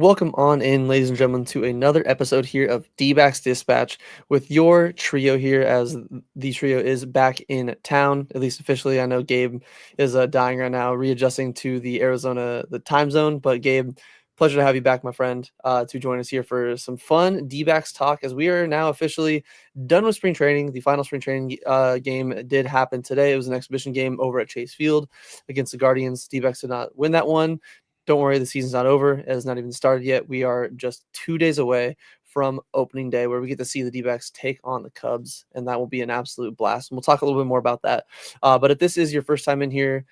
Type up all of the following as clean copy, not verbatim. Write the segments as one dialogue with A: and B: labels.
A: Welcome on in, ladies and gentlemen, to another episode here of Dbacks Dispatch with your trio here, as the trio is back in town, at least officially. I know Gabe is dying right now, readjusting to the time zone. But Gabe, pleasure to have you back, my friend, to join us here for some fun Dbacks talk, as we are now officially done with spring training. The final spring training game did happen today. It was an exhibition game over at Chase Field against the Guardians. Dbacks did not win that one. Don't worry, the season's not over. It has not even started yet. We are just 2 days away from opening day, where we get to see the D-backs take on the Cubs, and that will be an absolute blast. And we'll talk a little bit more about that. But if this is your first time in here,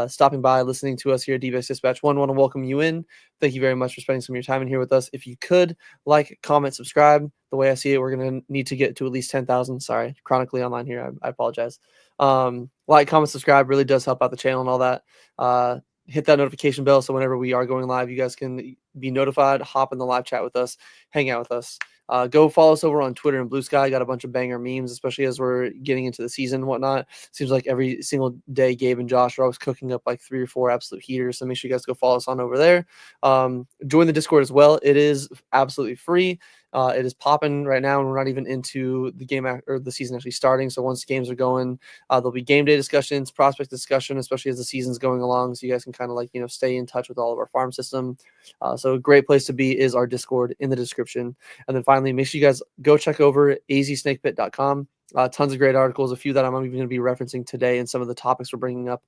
A: stopping by, listening to us here at D-backs Dispatch, want to welcome you in. Thank you very much for spending some of your time in here with us. If you could like, comment, subscribe. The way I see it, we're going to need to get to at least 10,000. Sorry, chronically online here. I apologize. Like, comment, subscribe really does help out the channel and all that. Hit that notification bell so whenever we are going live, you guys can be notified, hop in the live chat with us, hang out with us. Go follow us over on Twitter and Blue Sky. Got a bunch of banger memes, especially as we're getting into the season and whatnot. Seems like every single day, Gabe and Josh are always cooking up like 3 or 4 absolute heaters. So make sure you guys go follow us on over there. Join the Discord as well. It is absolutely free. It is popping right now, and we're not even into the game or the season actually starting. So once games are going, there'll be game day discussions, prospect discussion, especially as the season's going along. So you guys can kind of stay in touch with all of our farm system. So a great place to be is our Discord in the description. And then finally, make sure you guys go check over azsnakepit.com. Tons of great articles, a few that I'm even going to be referencing today, and some of the topics we're bringing up.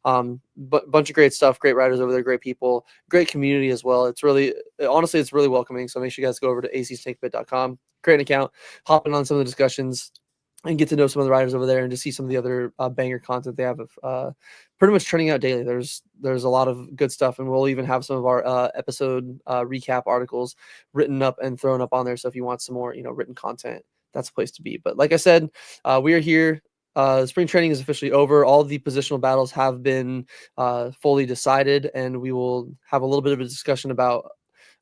A: But bunch of great stuff, great writers over there, great people, great community as well. It's really, honestly, it's really welcoming. So make sure you guys go over to azsnakepit.com, create an account, hop in on some of the discussions, and get to know some of the writers over there, and to see some of the other banger content they have pretty much turning out daily. There's a lot of good stuff, and we'll even have some of our episode recap articles written up and thrown up on there. So if you want some more, written content, that's a place to be. But like I said, we are here. Spring training is officially over. All the positional battles have been fully decided, and we will have a little bit of a discussion about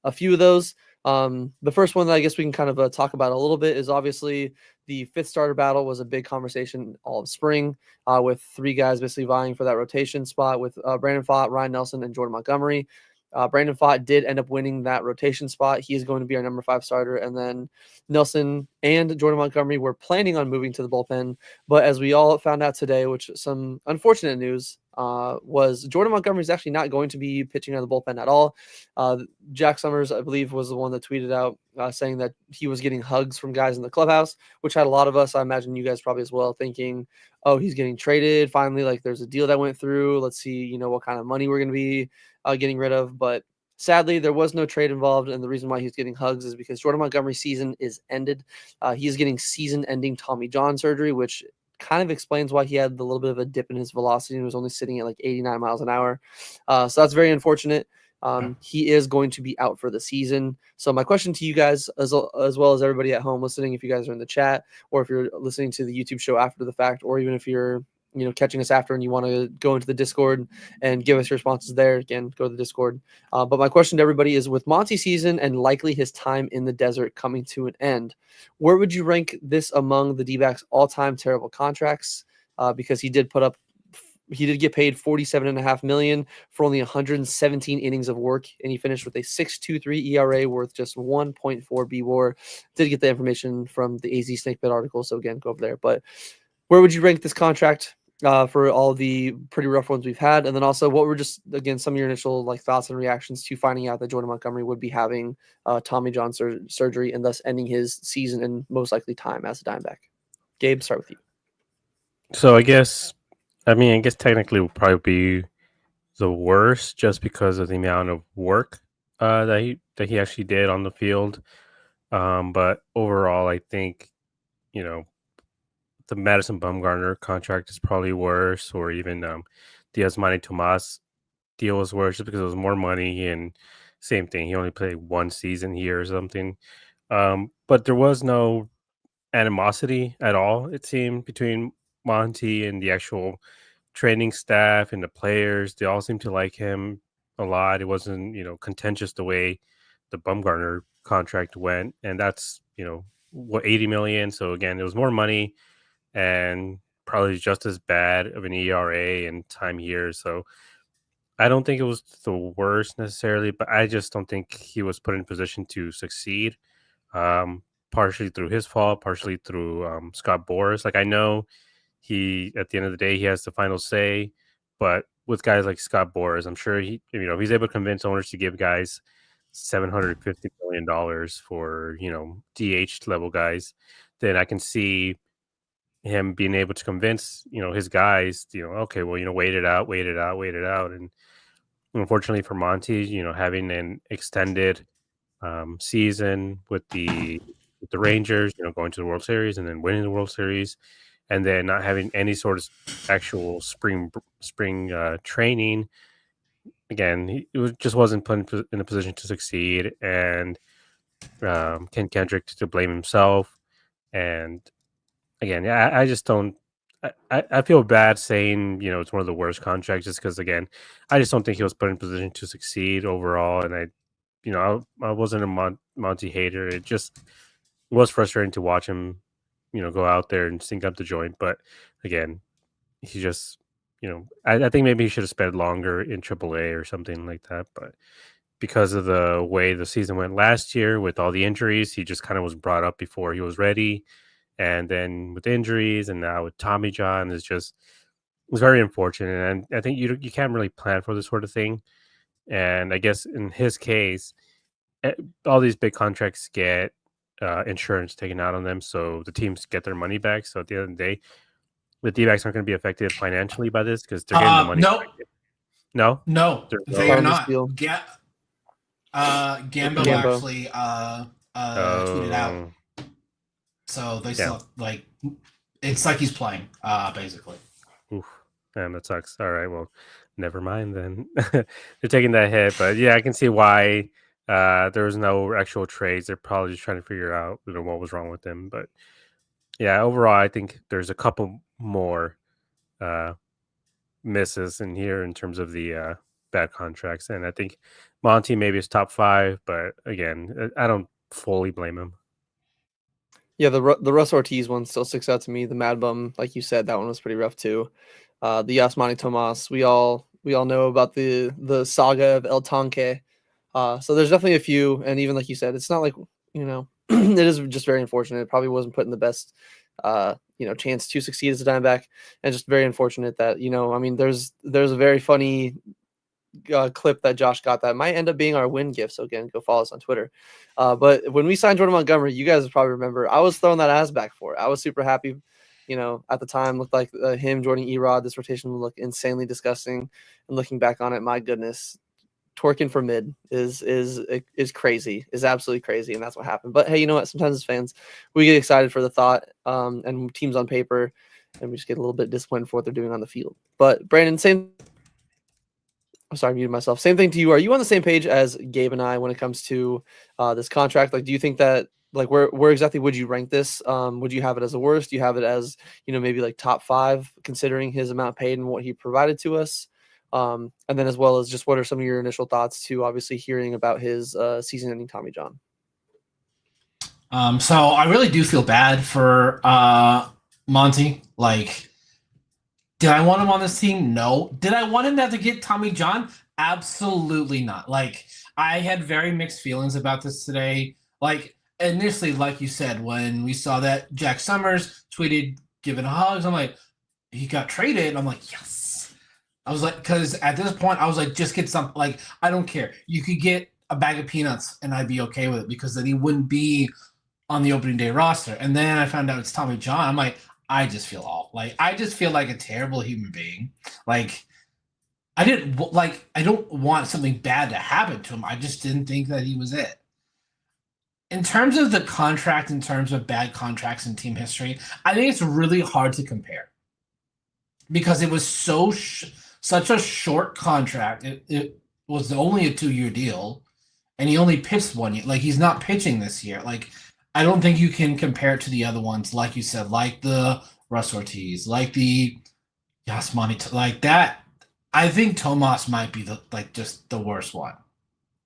A: a few of those. The first one that I guess we can kind of talk about a little bit is obviously the 5th starter battle. Was a big conversation all of spring, with 3 guys basically vying for that rotation spot, with Brandon Pfaadt, Ryan Nelson, and Jordan Montgomery. Brandon Pfaadt did end up winning that rotation spot. He is going to be our number 5 starter. And then Nelson and Jordan Montgomery were planning on moving to the bullpen. But as we all found out today, which some unfortunate news, was Jordan Montgomery is actually not going to be pitching out of the bullpen at all. Jack Summers, I believe, was the one that tweeted out saying that he was getting hugs from guys in the clubhouse, which had a lot of us, I imagine you guys probably as well, thinking, oh, he's getting traded. Finally, like, there's a deal that went through. Let's see, what kind of money we're going to be getting rid of. But sadly, there was no trade involved, and the reason why he's getting hugs is because Jordan Montgomery's season is ended. He is getting season-ending Tommy John surgery, which kind of explains why he had the little bit of a dip in his velocity and was only sitting at like 89 miles an hour. So that's very unfortunate. He is going to be out for the season. So my question to you guys, as well as everybody at home listening, if you guys are in the chat, or if you're listening to the YouTube show after the fact, or even if you're catching us after and you want to go into the Discord and give us your responses there, again, go to the Discord. But my question to everybody is, with Monty's season and likely his time in the desert coming to an end, where would you rank this among the D-backs all-time terrible contracts? Because he did get paid $47.5 million for only 117 innings of work, and he finished with a 6.23 ERA worth just 1.4 BWAR. Did get the information from the AZ Snakebit article, so again, go over there. But where would you rank this contract for all the pretty rough ones we've had? And then also, what were just, again, some of your initial thoughts and reactions to finding out that Jordan Montgomery would be having Tommy John surgery, and thus ending his season and most likely time as a Diamondback? Gabe, start with you.
B: So I guess technically it would probably be the worst, just because of the amount of work that he actually did on the field. But overall, I think the Madison Bumgarner contract is probably worse, or even Diaz-Mani Tomas deal was worse, just because it was more money, and same thing, he only played 1 season here or something. But there was no animosity at all, it seemed, between Monty and the actual training staff and the players. They all seemed to like him a lot. It wasn't, contentious the way the Bumgarner contract went, and that's, what, 80 million. So again, it was more money and probably just as bad of an ERA and time here. So I don't think it was the worst necessarily, but I just don't think he was put in position to succeed. Partially through his fault, partially through Scott Boras. Like I know he, at the end of the day, he has the final say, but with guys like Scott Boras, I'm sure he's able to convince owners to give guys $750 million for DH level guys. Then I can see him being able to convince his guys, okay, well, wait it out, wait it out, wait it out, and unfortunately for Monty, having an extended season with the Rangers, going to the World Series and then winning the World Series, and then not having any sort of actual spring training. Again, just wasn't put in a position to succeed, and Ken Kendrick to blame himself. And again, yeah, I just don't. I feel bad saying it's one of the worst contracts just because again, I just don't think he was put in position to succeed overall, and I wasn't a Monty hater. It just was frustrating to watch him, go out there and sync up the joint. But again, he just, I think maybe he should have spent longer in AAA or something like that. But because of the way the season went last year with all the injuries, he just kind of was brought up before he was ready. And then with injuries and now with Tommy John, it's very unfortunate. And I think you can't really plan for this sort of thing. And I guess in his case, all these big contracts get insurance taken out on them, so the teams get their money back. So at the end of the day, the D-backs aren't going to be affected financially by this because they're getting the money
C: No,
B: back. No,
C: they are not.
A: Deal.
C: Gambo
A: Gambo.
C: actually tweeted out. So they still it's like he's playing, basically.
B: Oof, damn, that sucks. All right, well, never mind then. They're taking that hit, but yeah, I can see why there was no actual trades. They're probably just trying to figure out what was wrong with them. But yeah, overall, I think there's a couple more misses in here in terms of the bad contracts, and I think Monty maybe is top 5, but again, I don't fully blame him.
A: Yeah, the Russ Ortiz one still sticks out to me. The Mad Bum, like you said, that one was pretty rough too. The Yasmani Tomas, we all know about the saga of El Tanque. So there's definitely a few, and even like you said, it's not like it is just very unfortunate. It probably wasn't put in the best chance to succeed as a Diamondback, and just very unfortunate that I mean, there's a very funny clip that Josh got that might end up being our win gift. So again, go follow us on Twitter. But when we signed Jordan Montgomery, you guys probably remember, I was throwing that ass back for it. I was super happy. At the time, looked like him, Jordan Erod, this rotation would look insanely disgusting. And looking back on it, my goodness, twerking for mid is crazy, is absolutely crazy, and that's what happened. But hey, you know what? Sometimes as fans, we get excited for the thought and teams on paper, and we just get a little bit disappointed for what they're doing on the field. But Brandon, I'm sorry, I muted myself. Same thing to you. Are you on the same page as Gabe and I when it comes to this contract? Like, do you think that, like, where exactly would you rank this? Would you have it as the worst? Do you have it as, maybe like top 5, considering his amount paid and what he provided to us? And then as well as just what are some of your initial thoughts to obviously hearing about his season-ending Tommy John?
C: So I really do feel bad for Monty. Like, did I want him on this team? No. Did I want him to get Tommy John? Absolutely not. Like, I had very mixed feelings about this today. Like, initially, like you said, when we saw that Jack Summers tweeted giving hugs, I'm like, he got traded. I'm like, yes. I was like, because at this point, I was like, just get something. Like, I don't care. You could get a bag of peanuts, and I'd be okay with it because then he wouldn't be on the opening day roster. And then I found out it's Tommy John. I'm like, I just feel awful. Like, I just feel like a terrible human being. Like, I don't want something bad to happen to him. I just didn't think that he was it. In terms of the contract, in terms of bad contracts in team history, I think it's really hard to compare because it was such a short contract. It was only a 2-year deal, and he only pitched 1 year. Like, he's not pitching this year. Like, I don't think you can compare it to the other ones, like you said, like the Russ Ortiz, like the Yasmani, like that. I think Tomas might be just the worst one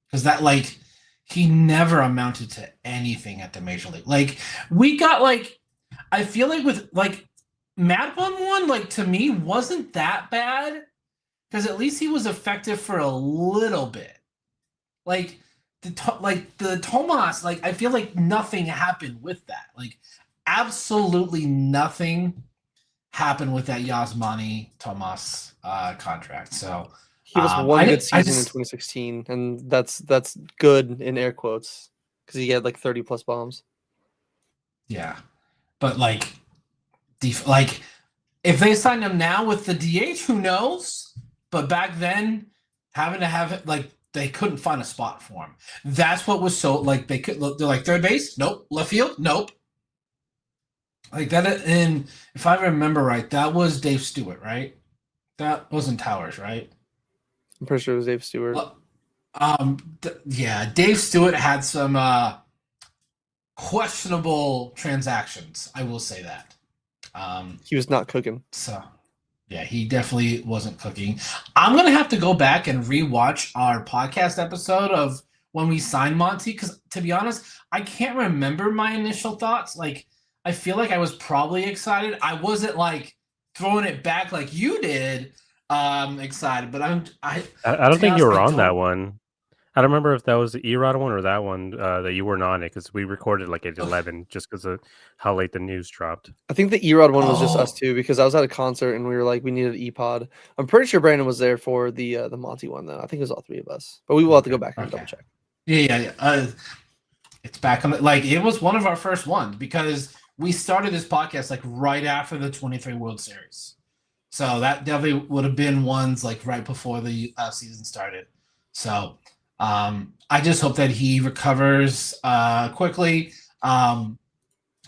C: because that, like, he never amounted to anything at the major league. Like, we got, like, I feel like with, like, Mad Bum one, like, to me wasn't that bad, because at least he was effective for a little bit. Like the Tomas, like I feel like nothing happened with that. Like absolutely nothing happened with that Yasmani Tomas contract. So
A: He was one good season in
C: just
A: 2016, and that's good in air quotes because he had like 30 plus bombs.
C: yeah, but like if they signed him now with the DH, who knows? But back then, having to have it like they couldn't find a spot for him. That's what was so like they're like third base, nope. Left field, nope. Like that, and if I remember right, that was Dave Stewart, right? That wasn't Towers, right?
A: I'm pretty sure it was Dave Stewart.
C: Yeah, Dave Stewart had some questionable transactions. I will say that.
A: He was not cooking.
C: So, yeah, he definitely wasn't cooking. I'm gonna have to go back and rewatch our podcast episode of when we signed Monty because, to be honest, I can't remember my initial thoughts. Like, I feel like I was probably excited. I wasn't like throwing it back like you did. Excited, but I
B: don't think you were on that one. I don't remember if that was the Erod one or that one that you weren't on it because we recorded like at 11 just because of how late the news dropped.
A: I think the Erod one was just us two because I was at a concert and we were like, we needed an E-Pod. I'm pretty sure Brandon was there for the Monty one though. I think it was all three of us, but we will have to go back and double check.
C: Yeah. It's back on like it was one of our first ones because we started this podcast like right after the 23 World Series. So that definitely would have been ones like right before the season started. So I just hope that he recovers quickly.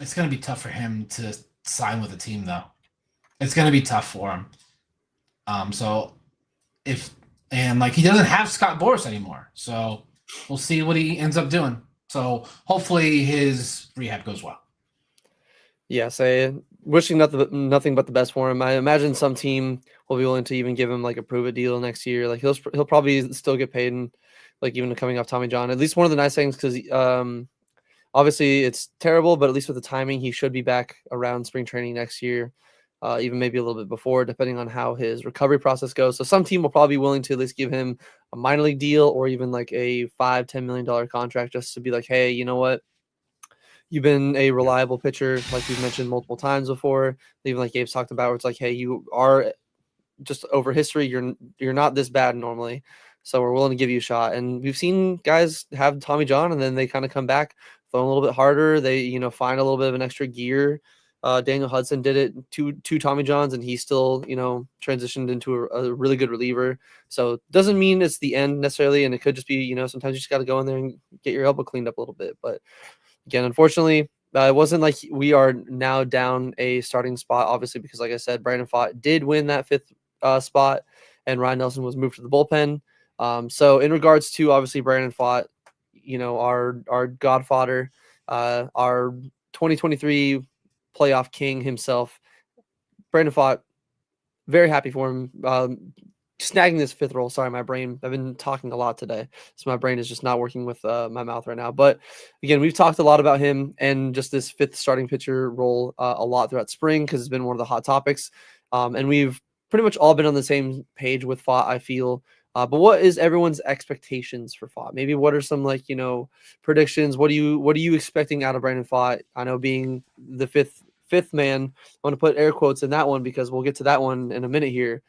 C: It's going to be tough for him to sign with a team, though. It's going to be tough for him. So he doesn't have Scott Boras anymore. So we'll see what he ends up doing. So hopefully his rehab goes well.
A: Yes, wishing nothing but the best for him. I imagine some team will be willing to even give him like a prove it deal next year. Like he'll probably still get paid, and like even coming off Tommy John. At least one of the nice things because obviously it's terrible, but at least with the timing, he should be back around spring training next year, even maybe a little bit before, depending on how his recovery process goes. So some team will probably be willing to at least give him a minor league deal or even like a $5-10 million contract just to be like, hey, you know what? You've been a reliable pitcher, like we've mentioned multiple times before. Even like Gabe's talked about, where it's like, hey, you are just over history. You're not this bad normally, so we're willing to give you a shot. And we've seen guys have Tommy John, and then they kind of come back, throw a little bit harder. They find a little bit of an extra gear. Daniel Hudson did it two Tommy Johns, and he still transitioned into a really good reliever. So it doesn't mean it's the end necessarily, and it could just be sometimes you just got to go in there and get your elbow cleaned up a little bit, but. Again, unfortunately, it wasn't like we are now down a starting spot, obviously, because like I said, Brandon Pfaadt did win that fifth spot, and Ryan Nelson was moved to the bullpen. So in regards to obviously Brandon Pfaadt, our godfather, our 2023 playoff king himself, Brandon Pfaadt, very happy for him. Snagging this fifth role. Sorry, my brain. I've been talking a lot today, so my brain is just not working with my mouth right now. But again, we've talked a lot about him and just this fifth starting pitcher role a lot throughout spring because it's been one of the hot topics. And we've pretty much all been on the same page with Pfaadt, I feel. But what is everyone's expectations for Pfaadt? Maybe what are some predictions? What are you expecting out of Brandon Pfaadt? I know being the fifth man. I want to put air quotes in that one because we'll get to that one in a minute here.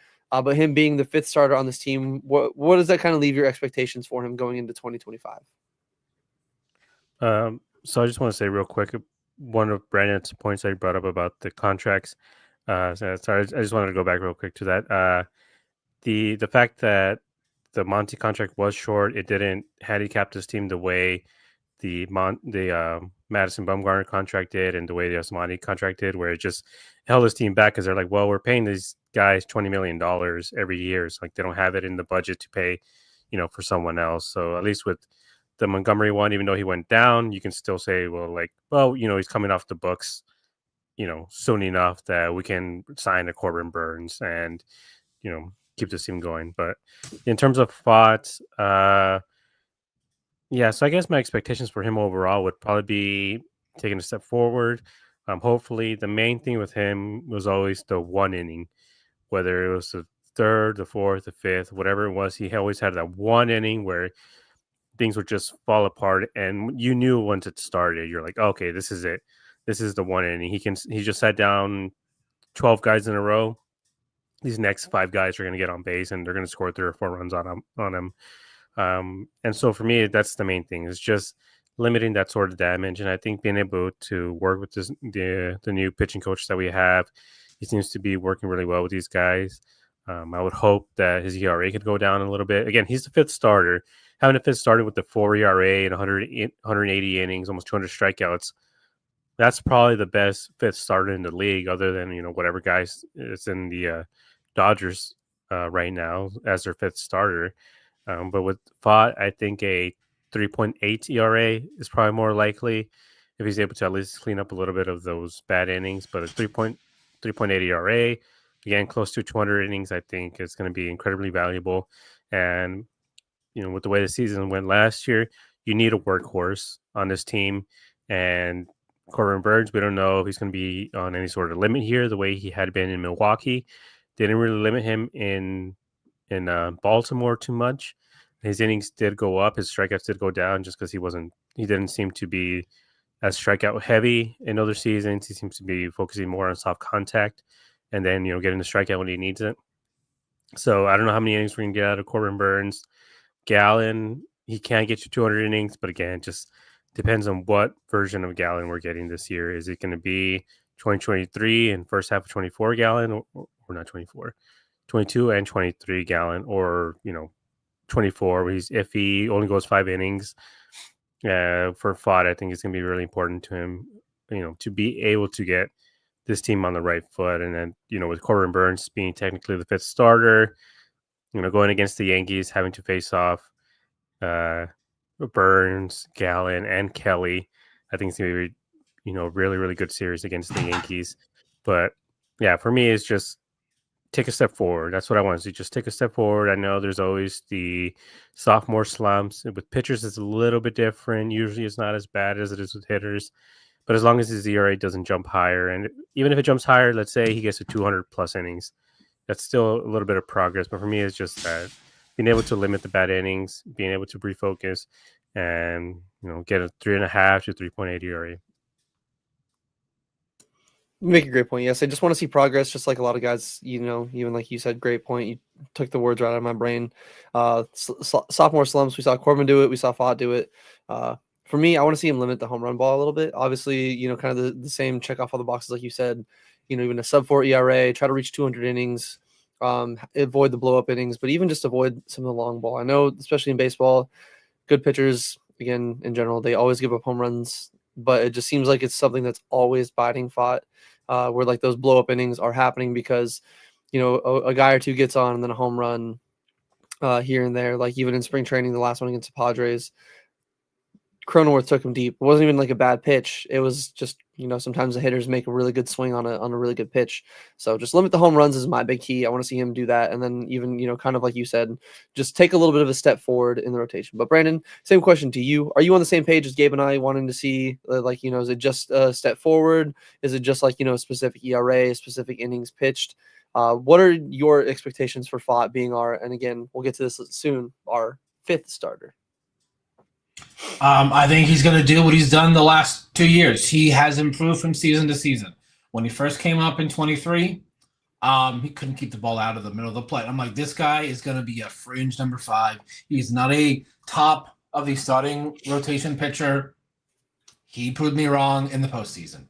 A: But him being the fifth starter on this team, what does that kind of leave your expectations for him going into 2025?
B: So I just want to say real quick, one of Brandon's points that he brought up about the contracts. Sorry, I just wanted to go back real quick to that. The fact that the Monty contract was short, it didn't handicap this team the way the Madison Bumgarner contract did and the way the Osmani contract did, where it just held his team back because they're like, well, we're paying these guys $20 million every year. It's like they don't have it in the budget to pay, for someone else. So at least with the Montgomery one, even though he went down, you can still say, he's coming off the books, soon enough that we can sign a Corbin Burns and, keep this team going. But in terms of Pfaadt, so I guess my expectations for him overall would probably be taking a step forward. Hopefully, the main thing with him was always the one inning, whether it was the third, the fourth, the fifth, whatever it was, he always had that one inning where things would just fall apart, and you knew once it started, you're like, okay, this is it. This is the one inning. He just sat down 12 guys in a row. These next 5 guys are going to get on base, and they're going to score 3 or 4 runs on him. And so for me, that's the main thing. Is just limiting that sort of damage. And I think being able to work with the new pitching coach that we have, he seems to be working really well with these guys. I would hope that his ERA could go down a little bit. Again, he's the 5th starter. Having a 5th starter with the 4 ERA and 180 innings, almost 200 strikeouts, that's probably the best 5th starter in the league, other than whatever guys is in the Dodgers right now as their 5th starter. But with Fott, I think a 3.8 ERA is probably more likely if he's able to at least clean up a little bit of those bad innings. But a 3.8 ERA, again, close to 200 innings, I think is going to be incredibly valuable. And, with the way the season went last year, you need a workhorse on this team. And Corbin Burns, we don't know if he's going to be on any sort of limit here, the way he had been in Milwaukee. Didn't really limit him in Baltimore too much. His innings did go up, his strikeouts did go down, just because he didn't seem to be as strikeout heavy in other seasons. He seems to be focusing more on soft contact, and then getting the strikeout when he needs it. So I don't know how many innings we're gonna get out of Corbin Burns. Gallen, he can get you 200 innings, but again, just depends on what version of Gallen we're getting this year. Is it going to be 2023 and first half of 24 Gallen, or not 24? 22 and 23 Gallen, or 24 where he's iffy, only goes 5 innings. For Fott, I think it's going to be really important to him, to be able to get this team on the right foot. And then, with Corbin Burns being technically the 5th starter, going against the Yankees, having to face off Burns, Gallen, and Kelly, I think it's going to be, really, really good series against the Yankees. But yeah, for me, it's just take a step forward. That's what I want to see. Just take a step forward. I know there's always the sophomore slumps. With pitchers, it's a little bit different. Usually it's not as bad as it is with hitters. But as long as his ERA doesn't jump higher, and even if it jumps higher, let's say he gets to 200 plus innings, that's still a little bit of progress. But for me, it's just that being able to limit the bad innings, being able to refocus, and get a 3.5 to 3.8 ERA.
A: You make a great point. Yes, I just want to see progress, just like a lot of guys, even like you said, great point. You took the words right out of my brain. Sophomore slumps, we saw Corbin do it. We saw Fott do it. For me, I want to see him limit the home run ball a little bit. Obviously, kind of the same, check off all the boxes, like you said, even a sub-4 ERA, try to reach 200 innings, avoid the blow-up innings, but even just avoid some of the long ball. I know, especially in baseball, good pitchers, again, in general, they always give up home runs, but it just seems like it's something that's always biting Fott. Where like those blow up innings are happening because, a guy or two gets on and then a home run here and there. Like even in spring training, the last one against the Padres, Cronenworth took him deep. It wasn't even like a bad pitch. It was just, sometimes the hitters make a really good swing on a really good pitch. So just limit the home runs is my big key. I want to see him do that. And then even, kind of like you said, just take a little bit of a step forward in the rotation. But Brandon, same question to you. Are you on the same page as Gabe and I wanting to see, is it just a step forward? Is it just like, a specific ERA, specific innings pitched? What are your expectations for Fott being and again, we'll get to this soon, our 5th starter?
C: I think he's going to do what he's done the last 2 years. He has improved from season to season. When he first came up in 23, he couldn't keep the ball out of the middle of the plate. I'm like, this guy is going to be a fringe number 5. He's not a top of the starting rotation pitcher. He proved me wrong in the postseason.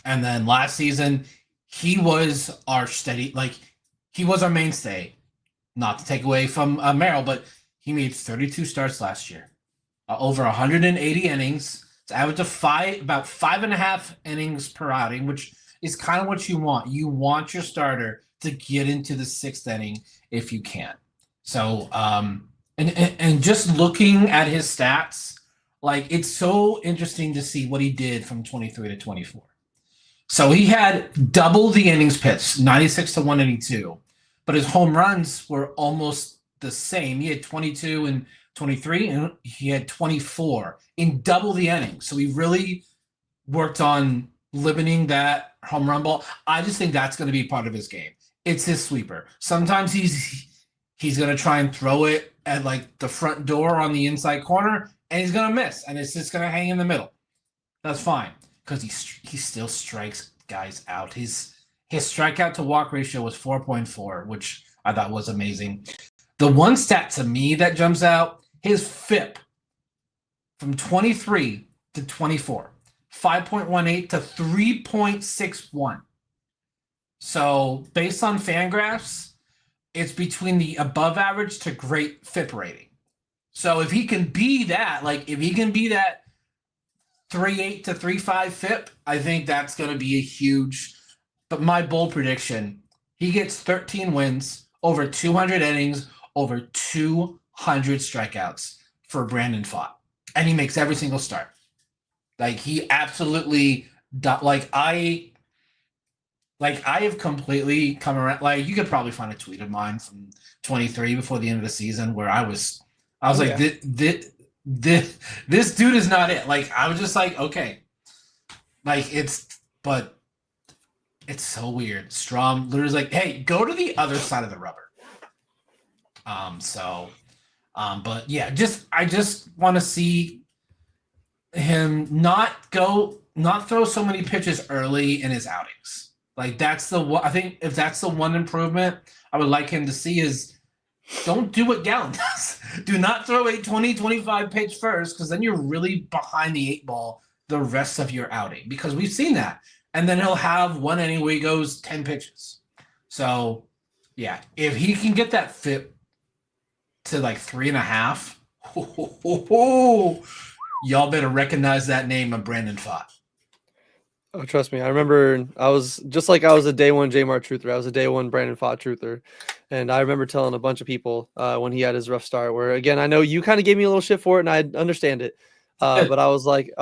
C: And then last season, he was our he was our mainstay. Not to take away from Merrill, but he made 32 starts last year. Over 180 innings. It's average of about 5.5 innings per outing, which is kind of what you want. You want your starter to get into the 6th inning if you can. So, and just looking at his stats, it's so interesting to see what he did from 23 to 24. So he had double the innings pitched, 96 to 182, but his home runs were almost the same. He had 22 and 23, and he had 24 in double the innings. So he really worked on limiting that home run ball. I just think that's going to be part of his game. it's his sweeper. Sometimes he's gonna try and throw it at like the front door on the inside corner, and he's gonna miss, and it's just gonna hang in the middle. That's fine because he still strikes guys out. His strikeout to walk ratio was 4.4, which I thought was amazing. The one stat to me that jumps out, his FIP from 23 to 24, 5.18 to 3.61. So based on Fangraphs, it's between the above average to great FIP rating. So if he can be that, like if he can be that 3.8 to 3.5 FIP, I think that's going to be a huge. But my bold prediction, he gets 13 wins, over 200 innings, over 200 strikeouts for Brandon Pfaadt. And he makes every single start. Like he absolutely, I have completely come around. Like you could probably find a tweet of mine from 23 before the end of the season where I was like, this dude is not it. Like I was just like, okay, like but it's so weird. Strom literally is like, hey, go to the other side of the rubber. But yeah, I just want to see him not throw so many pitches early in his outings. Like that's I think if that's the one improvement I would like him to see is don't do what Gallen does. Do not throw a 20-25 pitch first, because then you're really behind the 8 ball the rest of your outing, because we've seen that. And then he'll have one inning where he goes 10 pitches. So yeah, if he can get that FIP to like 3.5, y'all better recognize that name of Brandon Pfaadt.
A: Oh, trust me. I remember I was a day one J-Mar truther. I was a day one Brandon Pfaadt truther. And I remember telling a bunch of people when he had his rough start where, again, I know you kind of gave me a little shit for it and I understand it. But I was like,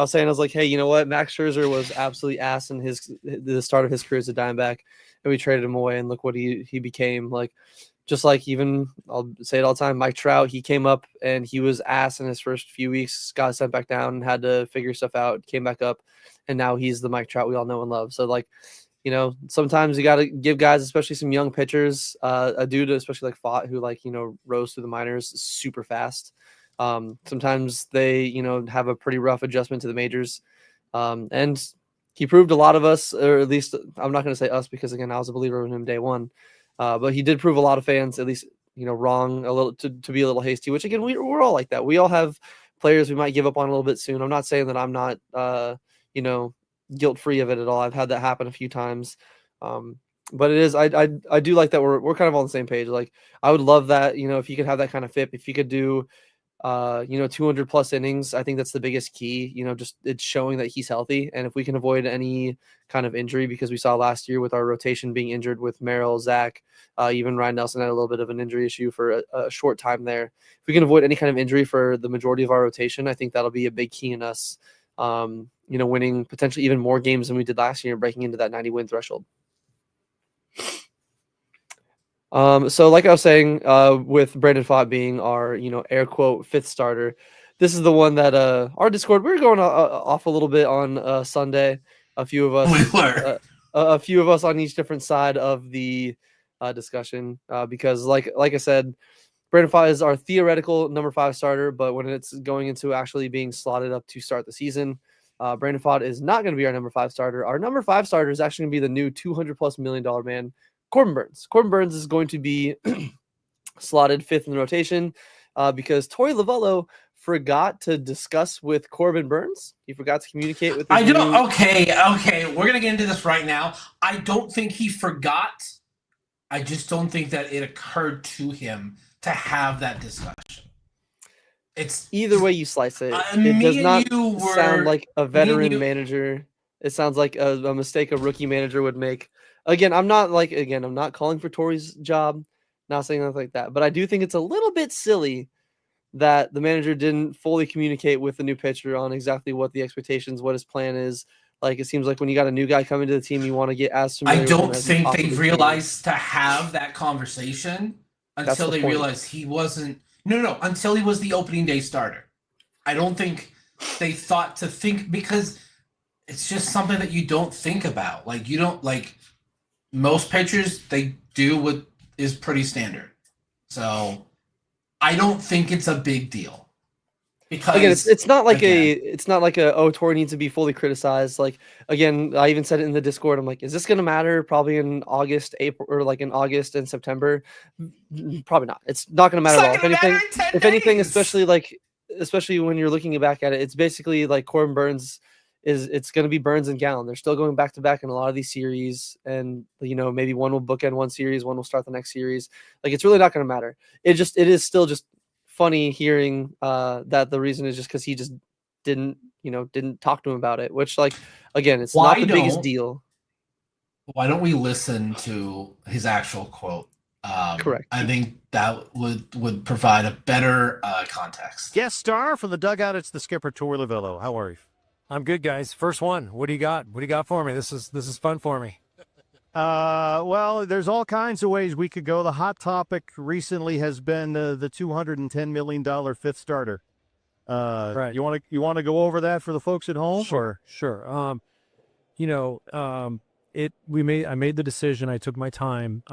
A: hey, you know what? Max Scherzer was absolutely ass in the start of his career as a Diamondback. And we traded him away and look what he became. Like, just like even, I'll say it all the time, Mike Trout, he came up and he was ass in his first few weeks, got sent back down and had to figure stuff out, came back up. And now he's the Mike Trout we all know and love. So, like, you know, sometimes you got to give guys, especially some young pitchers, a dude, especially like Pfaadt, who, like, you know, rose through the minors super fast. Sometimes they, you know, have a pretty rough adjustment to the majors. And he proved a lot of us, or at least I'm not going to say us because, again, I was a believer in him day one. But he did prove a lot of fans, at least, you know, wrong a little to be a little hasty, which, again, we're all like that. We all have players we might give up on a little bit soon. I'm not saying that I'm not, you know, guilt-free of it at all. I've had that happen a few times. But it is, I do like that we're kind of on the same page. Like, I would love that, you know, if you could have that kind of FIP, if you could do, you know, 200 plus innings. I think that's the biggest key, you know, just it's showing that he's healthy. And if we can avoid any kind of injury, because we saw last year with our rotation being injured with Merrill, Zach, even Ryan Nelson had a little bit of an injury issue for a short time there. If we can avoid any kind of injury for the majority of our rotation, I think that'll be a big key in us, you know, winning potentially even more games than we did last year, breaking into that 90 win threshold. So like I was saying, with Brandon Pfaadt being our, you know, air quote 5th starter, this is the one that our Discord, we were going off a little bit on Sunday. A few of us, a few of us on each different side of the discussion, because like I said, Brandon Pfaadt is our theoretical number 5 starter, but when it's going into actually being slotted up to start the season, Brandon Pfaadt is not going to be our number 5 starter. Our number 5 starter is actually going to be the new $200+ million man, Corbin Burnes. Corbin Burnes is going to be slotted 5th in the rotation because Torey Lovello forgot to discuss with Corbin Burnes. He forgot to communicate with.
C: Okay. We're gonna get into this right now. I don't think he forgot. I just don't think that it occurred to him to have that discussion. It's
A: either way you slice it. It does not sound like a veteran manager. It sounds like a mistake a rookie manager would make. Again, I'm not calling for Torey's job, not saying nothing like that, but I do think it's a little bit silly that the manager didn't fully communicate with the new pitcher on exactly what the expectations, what his plan is. Like, it seems like when you got a new guy coming to the team, you want to get as familiar.
C: I don't think they realized to have that conversation until they realized he wasn't. No, until he was the opening day starter. I don't think they thought to think, because it's just something that you don't think about. Like, you don't, like, most pitchers, they do what is pretty standard. So I don't think it's a big deal. Because
A: Again, it's not like
C: again,
A: oh, Tori needs to be fully criticized. Like again, I even said it in the Discord. I'm like, is this gonna matter? Probably in August, April, or like in August and September. Probably not. It's not gonna matter
C: it's
A: at
C: not
A: all.
C: going to matter in 10
A: If anything,
C: days.
A: especially when you're looking back at it, it's basically like Corbin Burns it's gonna be Burns and Gallen. They're still going back to back in a lot of these series, and maybe one will bookend one series, one will start the next series. Like it's really not gonna matter. It is still just funny hearing that the reason is just because he just didn't talk to him about it, which like again, it's not the biggest deal.
C: Why don't we listen to his actual quote?
A: Correct.
C: I think that would provide a better context.
D: Guest star from the dugout, it's the skipper, Tor Lavillo. How are you?
E: I'm good, guys. First one. What do you got? What do you got for me? This is fun for me.
D: Well, there's all kinds of ways we could go. The hot topic recently has been the $210 million fifth starter.
E: Right.
D: You want to go over that for the folks at home?
E: Sure. I made the decision. I took my time.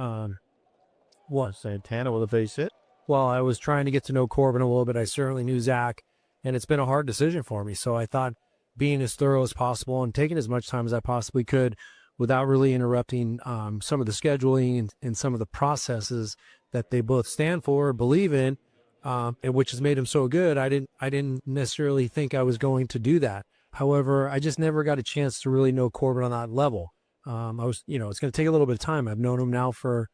D: Santana with a base hit.
E: Well, I was trying to get to know Corbin a little bit. I certainly knew Zach, and it's been a hard decision for me. So I thought being as thorough as possible and taking as much time as I possibly could without really interrupting some of the scheduling and some of the processes that they both stand for or believe in, and which has made them so good. I didn't necessarily think I was going to do that. However, I just never got a chance to really know Corbin on that level. it's going to take a little bit of time. I've known him now for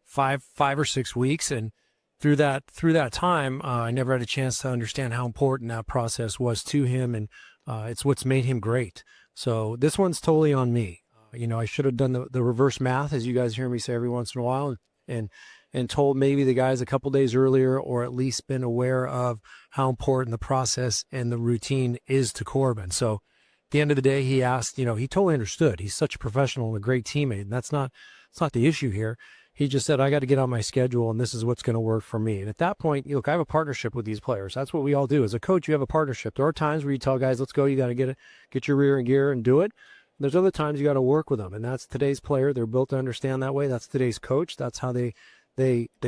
E: five or 6 weeks, and through that time, I never had a chance to understand how important that process was to him, and it's what's made him great. So this one's totally on me. I should have done the reverse math, as you guys hear me say every once in a while, and told maybe the guys a couple days earlier, or at least been aware of how important the process and the routine is to Corbin. So at the end of the day, he asked, he totally understood. He's such a professional and a great teammate, and it's not the issue here. He just said, I got to get on my schedule, and this is what's going to work for me. And at that point, look, I have a partnership with these players. That's what we all do. As a coach, you have a partnership. There are times where you tell guys, let's go. You got to get your rear in gear and do it. There's other times you got to work with them, and that's today's player. They're built to understand that way. That's today's coach. That's how they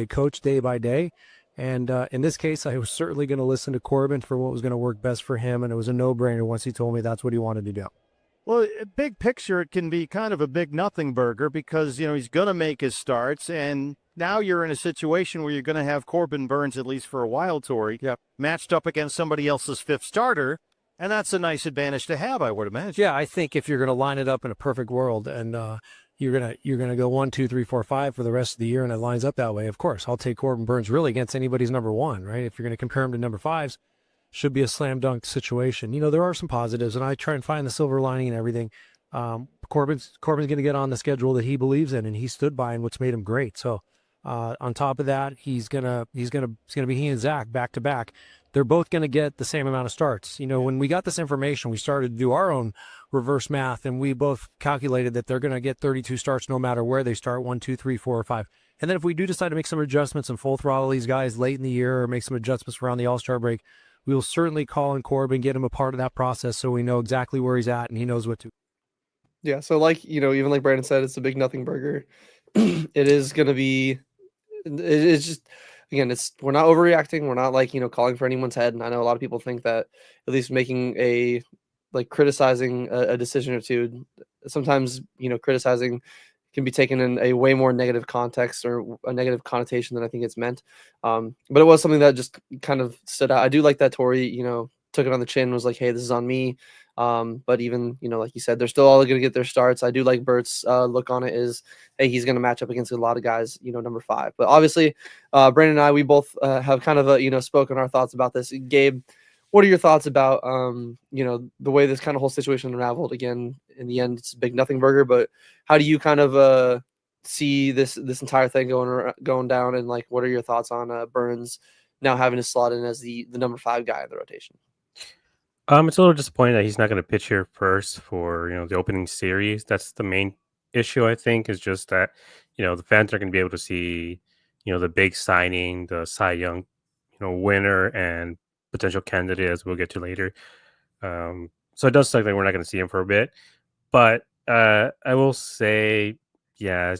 E: coach day by day. And in this case, I was certainly going to listen to Corbin for what was going to work best for him, and it was a no-brainer once he told me that's what he wanted to do.
D: Well, big picture, it can be kind of a big nothing burger because, he's going to make his starts, and now you're in a situation where you're going to have Corbin Burns, at least for a while, Tori, matched up against somebody else's fifth starter, and that's a nice advantage to have, I would imagine.
E: Yeah, I think if you're going to line it up in a perfect world, and you're gonna go 1, 2, 3, 4, 5 for the rest of the year, and it lines up that way, of course, I'll take Corbin Burns really against anybody's number one, right? If you're going to compare him to number fives, should be a slam dunk situation. There are some positives, and I try and find the silver lining and everything. Corbin's going to get on the schedule that he believes in, and he stood by and what's made him great. So on top of that, it's gonna be he and Zach back to back. They're both going to get the same amount of starts. When we got this information, we started to do our own reverse math, and we both calculated that they're going to get 32 starts no matter where they start, 1, 2, 3, 4, or 5. And then if we do decide to make some adjustments and full throttle these guys late in the year or make some adjustments around the All-Star break, we will certainly call in Corbin, get him a part of that process so we know exactly where he's at and he knows what to.
A: Yeah, so even like Brandon said, it's a big nothing burger. It is going to be, it's just, again, we're not overreacting. We're not calling for anyone's head. And I know a lot of people think that at least making criticizing a decision or two, sometimes, criticizing can be taken in a way more negative context or a negative connotation than I think it's meant. But it was something that just kind of stood out. I do like that Tori, took it on the chin, was like, hey, this is on me. But even, like you said, they're still all going to get their starts. I do like Bert's look on it is, hey, he's going to match up against a lot of guys, number 5. But obviously, Brandon and I, we both have kind of, spoken our thoughts about this. Gabe, what are your thoughts about, the way this kind of whole situation unraveled? Again, in the end, it's a big nothing burger, but how do you kind of see this entire thing going down? And what are your thoughts on Burns now having to slot in as the number 5 guy in the rotation?
B: It's a little disappointing that he's not going to pitch here first for the opening series. That's the main issue, I think, is just that the fans are going to be able to see the big signing, the Cy Young winner and potential candidate, as we'll get to later. So it does suck that we're not going to see him for a bit. But I will say yeah,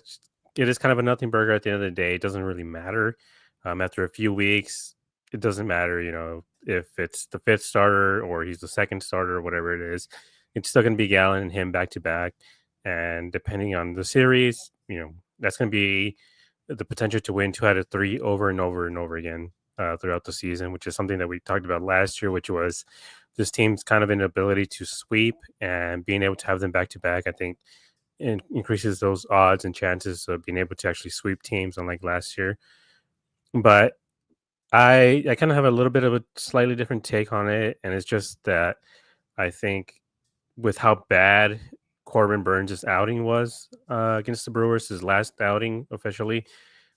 B: it is kind of a nothing burger at the end of the day. It doesn't really matter. After a few weeks, it doesn't matter, if it's the fifth starter or he's the second starter or whatever it is. It's still going to be Gallen and him back to back. And depending on the series, that's going to be the potential to win 2 out of 3 over and over and over again throughout the season, which is something that we talked about last year, which was this team's kind of inability to sweep and being able to have them back to back. I think increases those odds and chances of being able to actually sweep teams, unlike last year. But I kind of have a little bit of a slightly different take on it, and it's just that I think with how bad Corbin Burns' outing was against the Brewers, his last outing officially,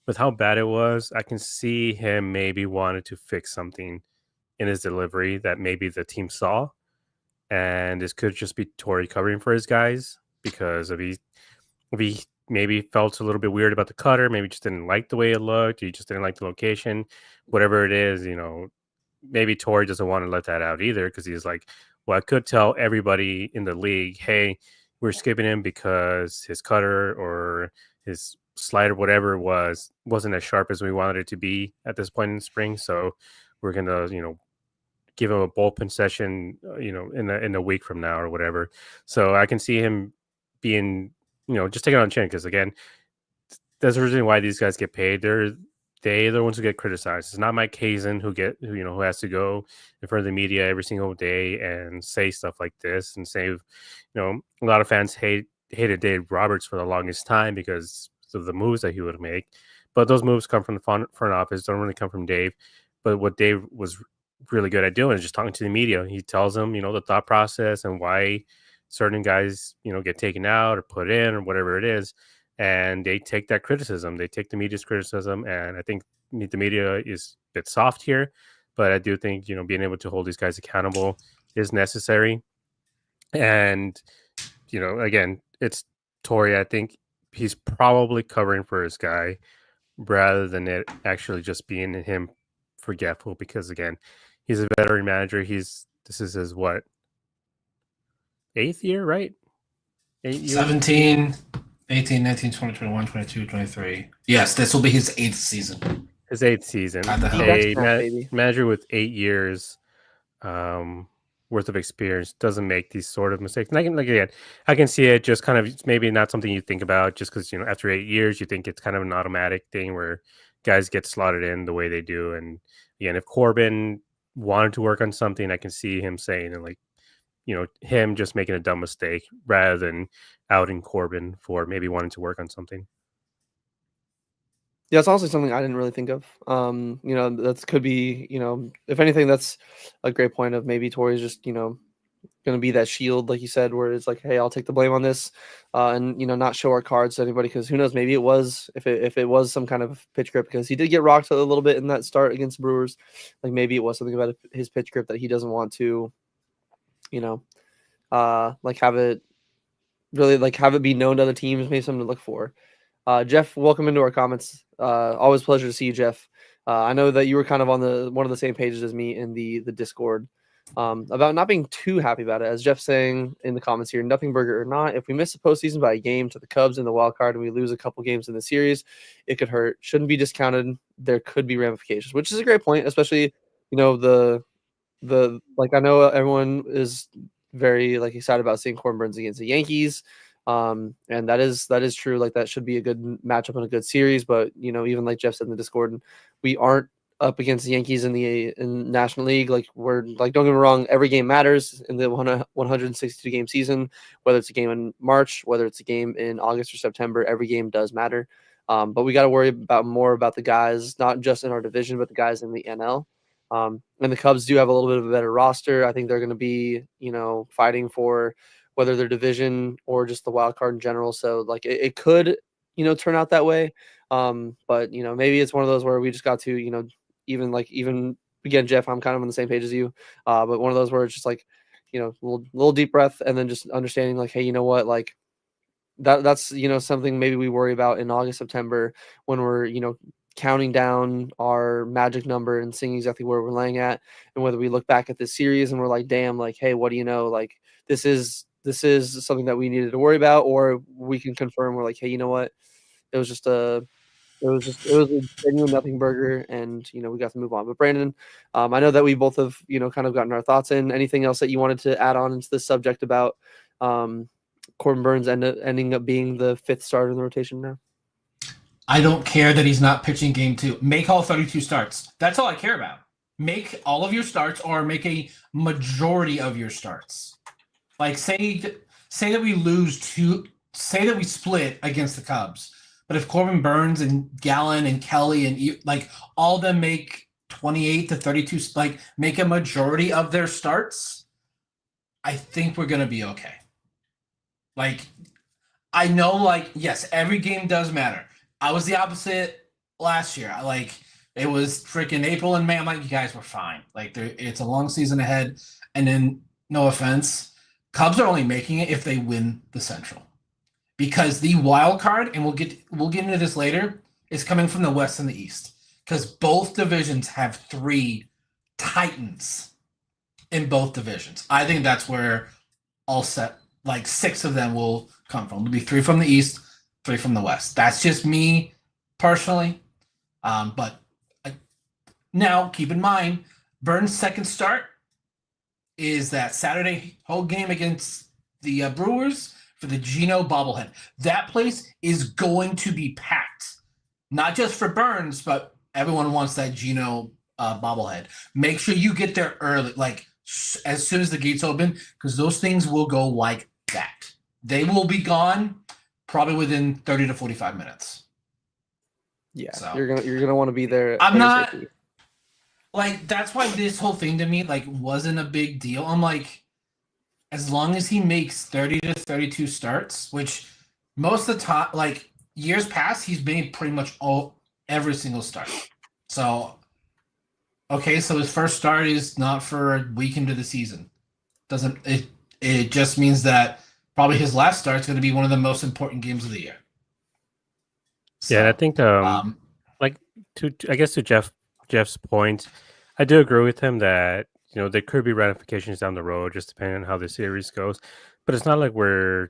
B: with how bad it was, I can see him maybe wanted to fix something in his delivery that maybe the team saw, and this could just be Torrey covering for his guys because if he maybe felt a little bit weird about the cutter, maybe just didn't like the way it looked, he just didn't like the location, whatever it is, maybe Torrey doesn't want to let that out either because he's like, well, I could tell everybody in the league, hey, we're skipping him because his cutter or his slider, whatever it was, wasn't as sharp as we wanted it to be at this point in the spring. So we're gonna, give him a bullpen session, in a week from now or whatever. So I can see him being, just taking on the chin because again, that's the reason why these guys get paid. They're the ones who get criticized. It's not Mike Hazen who has to go in front of the media every single day and say stuff like this and say, a lot of fans hated Dave Roberts for the longest time because of the moves that he would make. But those moves come from the front office, don't really come from Dave. But what Dave was really good at doing is just talking to the media. He tells them, the thought process and why certain guys, get taken out or put in or whatever it is. And they take that criticism. They take the media's criticism. And I think the media is a bit soft here. But I do think, being able to hold these guys accountable is necessary. And, again, it's Torrey. I think he's probably covering for his guy rather than it actually just being him forgetful because, again, he's a veteran manager. This is his, 8th year, right? 8 years?
C: 17, 18, 19, 20, 21, 22, 23. Yes, this will be his 8th season.
B: His 8th season. A manager with 8 years worth of experience doesn't make these sort of mistakes. And I can see it just kind of maybe not something you think about just because, after 8 years, you think it's kind of an automatic thing where guys get slotted in the way they do. And again, if Corbin wanted to work on something, I can see him saying and him just making a dumb mistake rather than outing Corbin for maybe wanting to work on something.
A: Yeah, it's honestly something I didn't really think of. That could be, if anything, that's a great point of maybe Torrey's just, going to be that shield, like you said, where it's like, hey, I'll take the blame on this, and not show our cards to anybody because who knows, maybe it was if it was some kind of pitch grip because he did get rocked a little bit in that start against the Brewers, like maybe it was something about his pitch grip that he doesn't want to, have it really have it be known to other teams, maybe something to look for. Jeff, welcome into our comments. Always a pleasure to see you, Jeff. I know that you were kind of on one of the same pages as me in the Discord about not being too happy about it. As Jeff's saying in the comments here, nothing burger or not, if we miss the postseason by a game to the Cubs in the wild card and we lose a couple games in the series, it could hurt. Shouldn't be discounted. There could be ramifications, which is a great point, especially the I know everyone is very excited about seeing Corbin Burns against the Yankees. And that is true. That should be a good matchup and a good series. But even like Jeff said in the Discord, we aren't up against the Yankees in the National League. We're don't get me wrong, every game matters in the 162 game season. Whether it's a game in March, whether it's a game in August or September, every game does matter. But we got to worry more about the guys, not just in our division, but the guys in the NL. And the Cubs do have a little bit of a better roster. I think they're going to be, fighting for whether their division or just the wild card in general. So it could, turn out that way. But maybe it's one of those where we just got to, even again, Jeff, I'm kind of on the same page as you. But one of those where it's just little deep breath and then just understanding hey, you know what, that's something maybe we worry about in August, September when we're, counting down our magic number and seeing exactly where we're laying at, and whether we look back at this series and we're like, damn, hey, what do you know? This is this is something that we needed to worry about, or we can confirm we're like, hey, you know what? It was just a genuine nothing burger, and we got to move on. But Brandon, I know that we both have kind of gotten our thoughts in. Anything else that you wanted to add on into this subject about Corbin Burns ending up being the 5th starter in the rotation now?
C: I don't care that he's not pitching game 2. Make all 32 starts. That's all I care about. Make all of your starts, or make a majority of your starts. Like say that we lose 2. Say that we split against the Cubs. But if Corbin Burns and Gallen and Kelly and like all of them make 28 to 32, like make a majority of their starts, I think we're going to be okay. Like, I know, like, yes, every game does matter. I was the opposite last year. It was freaking April and May. I'm like, you guys were fine. Like, it's a long season ahead. And then, no offense, Cubs are only making it if they win the Central. Because the wild card, and we'll get into this later, is coming from the West and the East. Because both divisions have 3 Titans in both divisions. I think that's where all set, like 6 of them will come from. It'll be 3 from the East, 3 from the West. That's just me personally. But now keep in mind, Burns' second start is that Saturday whole game against the Brewers for the Geno bobblehead. That place is going to be packed. Not just for Burns, but everyone wants that Geno bobblehead. Make sure you get there early, like as soon as the gates open, because those things will go like that. They will be gone probably within 30 to 45 minutes.
A: Yeah, so you're gonna want to be there.
C: I'm not like, that's why this whole thing to me like wasn't a big deal. I'm like, as long as he makes 30 to 32 starts, which most of the time, like years past, he's made pretty much every single start. So, okay, so his first start is not for a week into the season. It just means that probably his last start is going to be one of the most important games of the year.
B: So, yeah, and I think I guess to Jeff's point, I do agree with him that there could be ramifications down the road, just depending on how the series goes. But it's not like we're,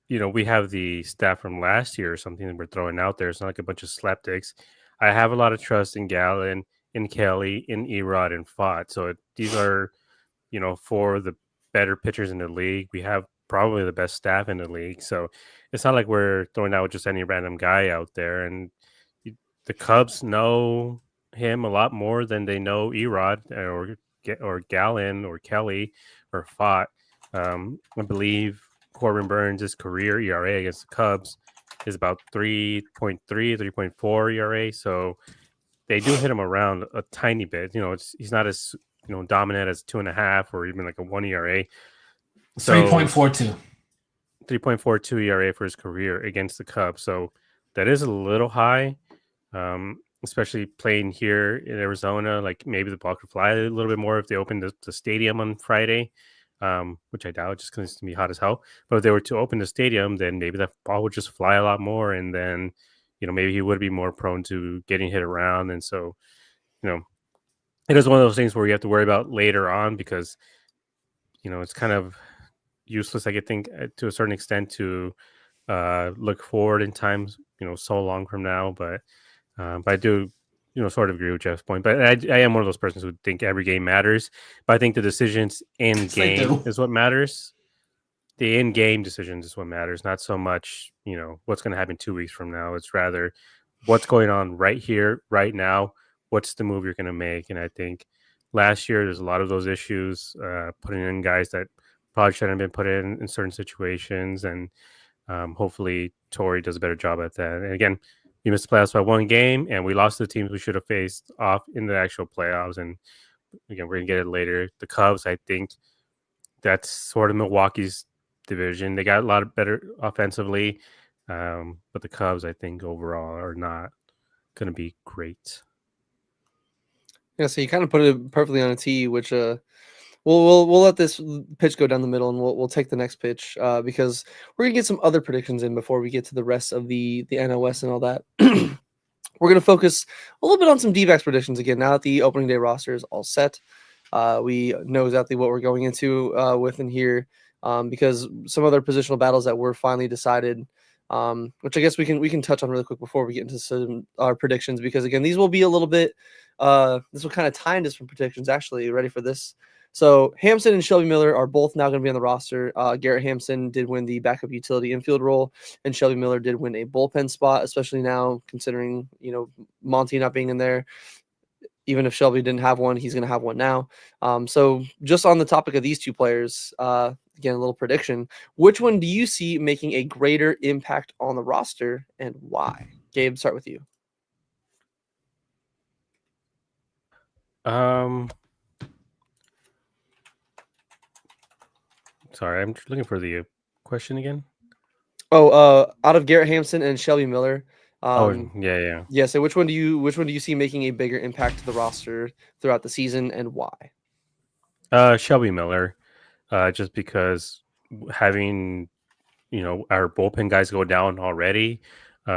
B: we have the staff from last year or something that we're throwing out there. It's not like a bunch of slapdicks. I have a lot of trust in Gallen, in Kelly, in Erod, and Fott. So these are, 4 of the better pitchers in the league. We have probably the best staff in the league. So it's not like we're throwing out just any random guy out there. And the Cubs know him a lot more than they know Erod or Gallen or Kelly or Fott. I believe Corbin Burns' career ERA against the Cubs is about 3.3, 3.4 ERA. So they do hit him around a tiny bit. He's not as dominant as 2.5 or even like a 1 ERA. So
C: 3.42.
B: 3.42 ERA for his career against the Cubs. So that is a little high. Especially playing here in Arizona, like maybe the ball could fly a little bit more if they opened the stadium on Friday, which I doubt just because it's going to be hot as hell. But if they were to open the stadium, then maybe that ball would just fly a lot more. And then, maybe he would be more prone to getting hit around. And so, it is one of those things where you have to worry about later on because, it's kind of useless, I think, to a certain extent to look forward in times, so long from now. But I do, sort of agree with Jeff's point. But I am one of those persons who think every game matters. But I think the decisions in game is what matters. The in-game decisions is what matters, not so much, what's going to happen 2 weeks from now. It's rather what's going on right here, right now. What's the move you're going to make? And I think last year there's a lot of those issues, putting in guys that probably shouldn't have been put in certain situations. And hopefully Torrey does a better job at that. And again, we missed the playoffs by 1 game, and we lost the teams we should have faced off in the actual playoffs. And again, we're going to get it later. The Cubs, I think that's sort of Milwaukee's division. They got a lot of better offensively, but the Cubs, I think, overall are not going to be great.
A: Yeah, so you kind of put it perfectly on a tee, which we'll let this pitch go down the middle, and we'll take the next pitch because we're gonna get some other predictions in before we get to the rest of the NOS and all that. We're gonna focus a little bit on some D-backs predictions again. Now that the opening day roster is all set, we know exactly what we're going into with in here. because some other positional battles that were finally decided, which I guess we can touch on really quick before we get into our predictions, because again, these will be a little bit, this will kind of tie into some predictions. Actually, ready for this? So Hampson and Shelby Miller are both now going to be on the roster. Garrett Hampson did win the backup utility infield role, and Shelby Miller did win a bullpen spot, especially now considering, Monty not being in there. Even if Shelby didn't have one, he's going to have one now. So just on the topic of these two players, again, a little prediction. Which one do you see making a greater impact on the roster, and why? Gabe, start with you.
B: Sorry, I'm just looking for the question again.
A: Oh, out of Garrett Hampson and Shelby Miller.
B: Yeah.
A: Yeah. So which one do you see making a bigger impact to the roster throughout the season, and why?
B: Shelby Miller, just because having our bullpen guys go down already.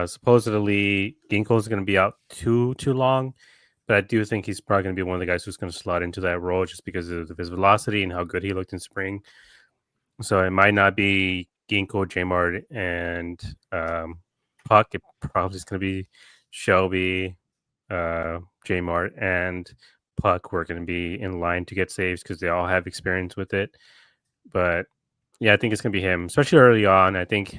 B: Supposedly Ginkle is going to be out too long, but I do think he's probably going to be one of the guys who's going to slot into that role just because of his velocity and how good he looked in spring. So it might not be Ginkle, J-Mart, and Puck. It probably is going to be Shelby, J-Mart, and Puck. We're going to be in line to get saves because they all have experience with it. But yeah, I think it's going to be him, especially early on. I think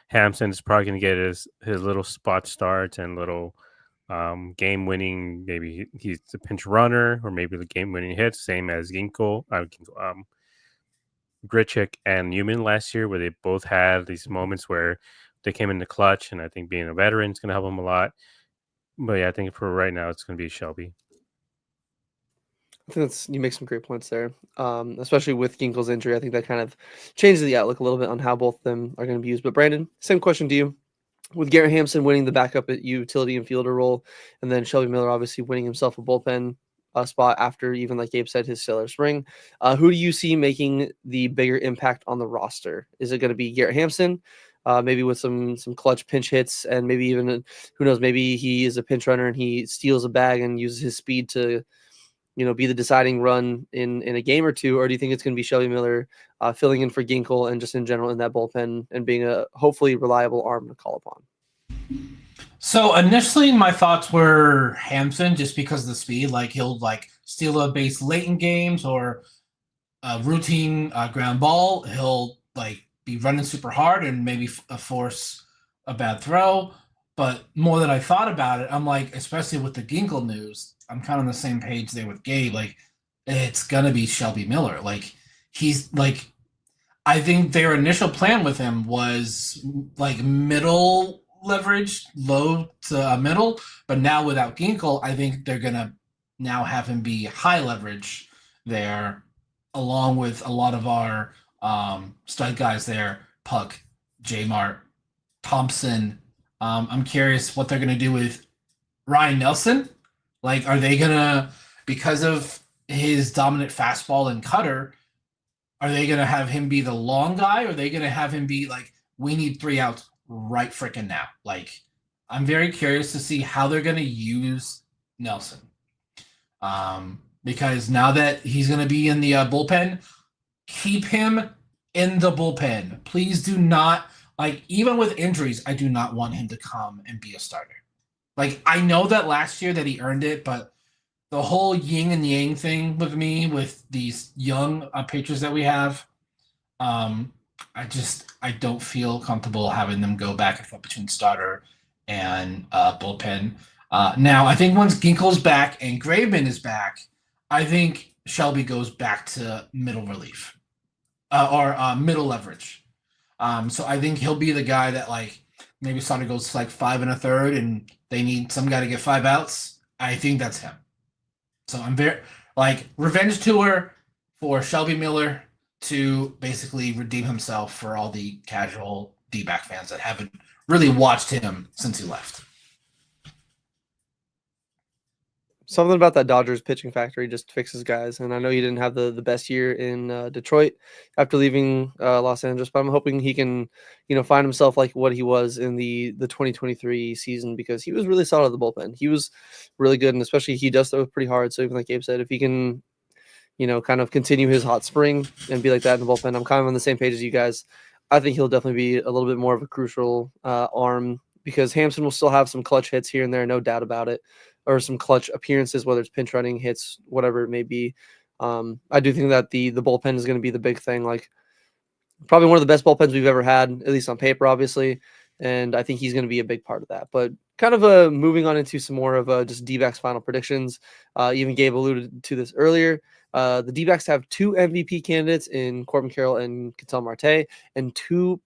B: Hampson is probably going to get his little spot starts and little game-winning. Maybe he's the pinch runner, or maybe the game-winning hits, same as Ginkle, Grichuk and Newman last year, where they both had these moments where they came in the clutch, and I think being a veteran is going to help them a lot. But yeah, I think for right now, it's going to be Shelby.
A: I think you make some great points there, especially with Ginkle's injury. I think that kind of changes the outlook a little bit on how both of them are going to be used. But Brandon, same question to you. With Garrett Hampson winning the backup at utility and fielder role, and then Shelby Miller obviously winning himself a bullpen spot after, even like Gabe said, his stellar spring, who do you see making the bigger impact on the roster? Is it going to be Garrett Hampson, maybe with some clutch pinch hits, and maybe even, who knows, maybe he is a pinch runner and he steals a bag and uses his speed to be the deciding run in a game or two? Or do you think it's going to be Shelby Miller filling in for Ginkle and just in general in that bullpen and being a hopefully reliable arm to call upon?
C: So initially my thoughts were Hampson, just because of the speed. Like he'll steal a base late in games, or a routine ground ball. He'll be running super hard and maybe force a bad throw. But more than I thought about it, I'm like, especially with the Ginkle news, I'm kind of on the same page there with Gabe. Like, it's gonna be Shelby Miller. Like, he's I think their initial plan with him was middle leverage, low to middle. But now without Ginkle, I think they're gonna now have him be high leverage there, along with a lot of our stud guys there, Puck, J-Mart, Thompson. I'm curious what they're gonna do with Ryan Nelson. Are they gonna, because of his dominant fastball and cutter, are they gonna have him be the long guy, or are they gonna have him be we need 3 outs right freaking now? I'm very curious to see how they're gonna use Nelson. Because now that he's gonna be in the bullpen, keep him in the bullpen. Please do not, even with injuries, I do not want him to come and be a starter. I know that last year that he earned it, but the whole yin and yang thing with me, with these young pitchers that we have, I don't feel comfortable having them go back and forth between starter and bullpen. Now, I think once Ginkle's back and Graveman is back, I think Shelby goes back to middle relief or middle leverage. So I think he'll be the guy that maybe starter goes 5 1/3 and they need some guy to get 5 outs. I think that's him. So I'm very revenge tour for Shelby Miller to basically redeem himself for all the casual D-back fans that haven't really watched him since he left.
A: Something about that Dodgers pitching factory just fixes guys. And I know he didn't have the best year in Detroit after leaving Los Angeles, but I'm hoping he can, find himself like what he was in the 2023 season, because he was really solid at the bullpen. He was really good, and especially he does throw pretty hard. So even like Gabe said, if he can, kind of continue his hot spring and be like that in the bullpen. I'm kind of on the same page as you guys. I think he'll definitely be a little bit more of a crucial arm because Hampson will still have some clutch hits here and there, no doubt about it, or some clutch appearances, whether it's pinch running, hits, whatever it may be. I do think that the bullpen is going to be the big thing. Like probably one of the best bullpens we've ever had, at least on paper, obviously. And I think he's going to be a big part of that. But kind of moving on into some more of just D-backs final predictions. Even Gabe alluded to this earlier. The D-backs have 2 MVP candidates in Corbin Carroll and Ketel Marte, and 2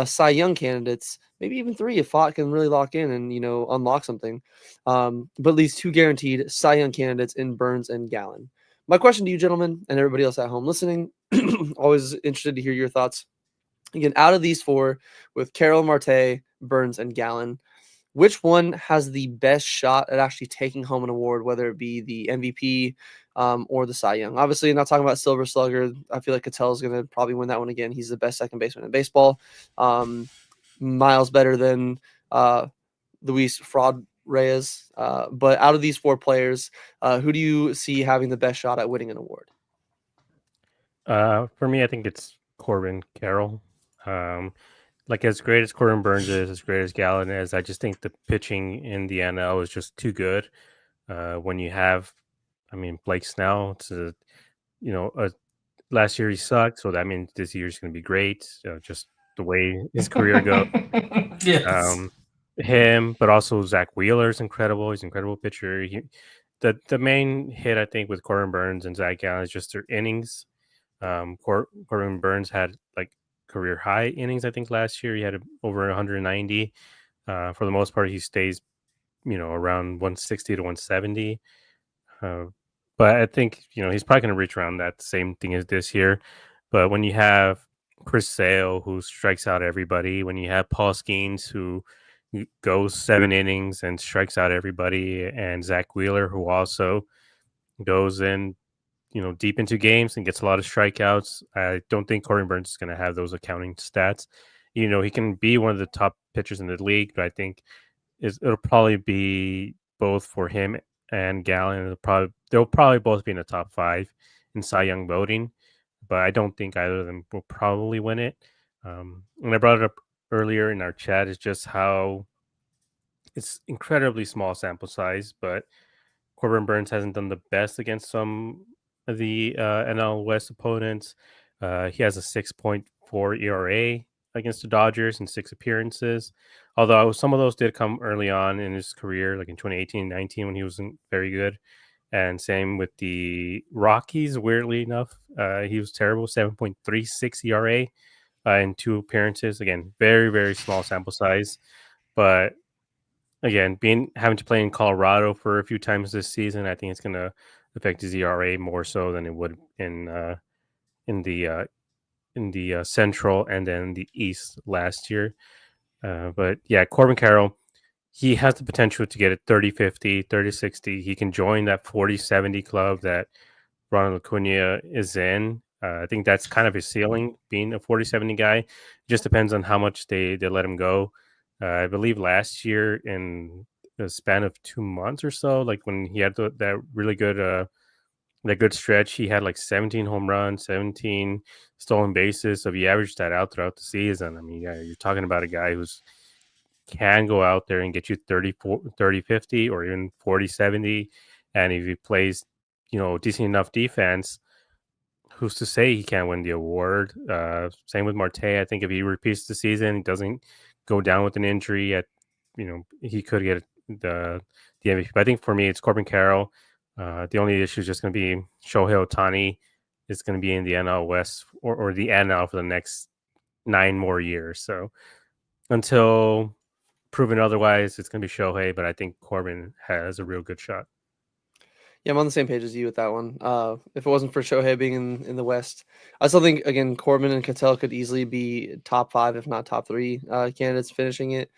A: Cy Young candidates, maybe even 3 if Fott can really lock in and unlock something. But at least 2 guaranteed Cy Young candidates in Burns and Gallen. My question to you, gentlemen, and everybody else at home listening, always interested to hear your thoughts. Again, out of these 4, with Carroll, Marte, Burns, and Gallen, which one has the best shot at actually taking home an award, whether it be the MVP or the Cy Young? Obviously, not talking about Silver Slugger. I feel like Ketel is going to probably win that one again. He's the best second baseman in baseball. Miles better than Luis Fraud Reyes. But out of these 4 players, who do you see having the best shot at winning an award?
B: For me, I think it's Corbin Carroll. Like as great as Corbin Burns is, as great as Gallen is, I just think the pitching in the NL is just too good. When you have, Blake Snell, last year he sucked, so that means this year's going to be great. Just the way his career goes.
C: Yes.
B: Him, but also Zach Wheeler is incredible. He's an incredible pitcher. The main hit I think with Corbin Burns and Zach Gallen is just their innings. Corbin Burns had like career high innings, I think last year. He had over 190. For the most part, he stays, around 160 to 170. But I think, he's probably going to reach around that same thing as this year. But when you have Chris Sale, who strikes out everybody, when you have Paul Skeens, who goes 7 innings and strikes out everybody, and Zach Wheeler, who also goes in, deep into games and gets a lot of strikeouts, I don't think Corbin Burns is going to have those accounting stats. He can be one of the top pitchers in the league, but I think it'll probably be both for him and Gallen. They'll probably both be in the top 5 in Cy Young voting, but I don't think either of them will probably win it. And I brought it up earlier in our chat, is just how it's incredibly small sample size, but Corbin Burns hasn't done the best against some of the NL West opponents. He has a 6.4 ERA against the Dodgers in 6 appearances. Although some of those did come early on in his career, like in 2018 19 when he wasn't very good. And same with the Rockies, weirdly enough. He was terrible, 7.36 ERA in 2 appearances. Again, very, very small sample size. But again, having to play in Colorado for a few times this season, I think it's going to affect his ERA more so than it would in the Central and then the East last year. But yeah, Corbin Carroll, he has the potential to get a 30-50, 30-60. He can join that 40-70 club that Ronald Acuna is in. I think that's kind of his ceiling, being a 40-70 guy. It just depends on how much they let him go. I believe last year in the span of 2 months or so, like when he had that really good that good stretch, he had like 17 home runs, 17 stolen bases. So if you average that out throughout the season, yeah, you're talking about a guy who's can go out there and get you 30-50 or even 40-70. And if he plays, decent enough defense, who's to say he can't win the award? Same with Marte. I think if he repeats the season, he doesn't go down with an injury, he could get the MVP. But I think for me, it's Corbin Carroll. The only issue is just going to be Shohei Ohtani is going to be in the NL West or the NL for the next 9 more years. So until proven otherwise, it's going to be Shohei, but I think Corbin has a real good shot.
A: Yeah, I'm on the same page as you with that one. If it wasn't for Shohei being in the West, I still think, again, Corbin and Ketel could easily be top 5, if not top 3 candidates finishing it.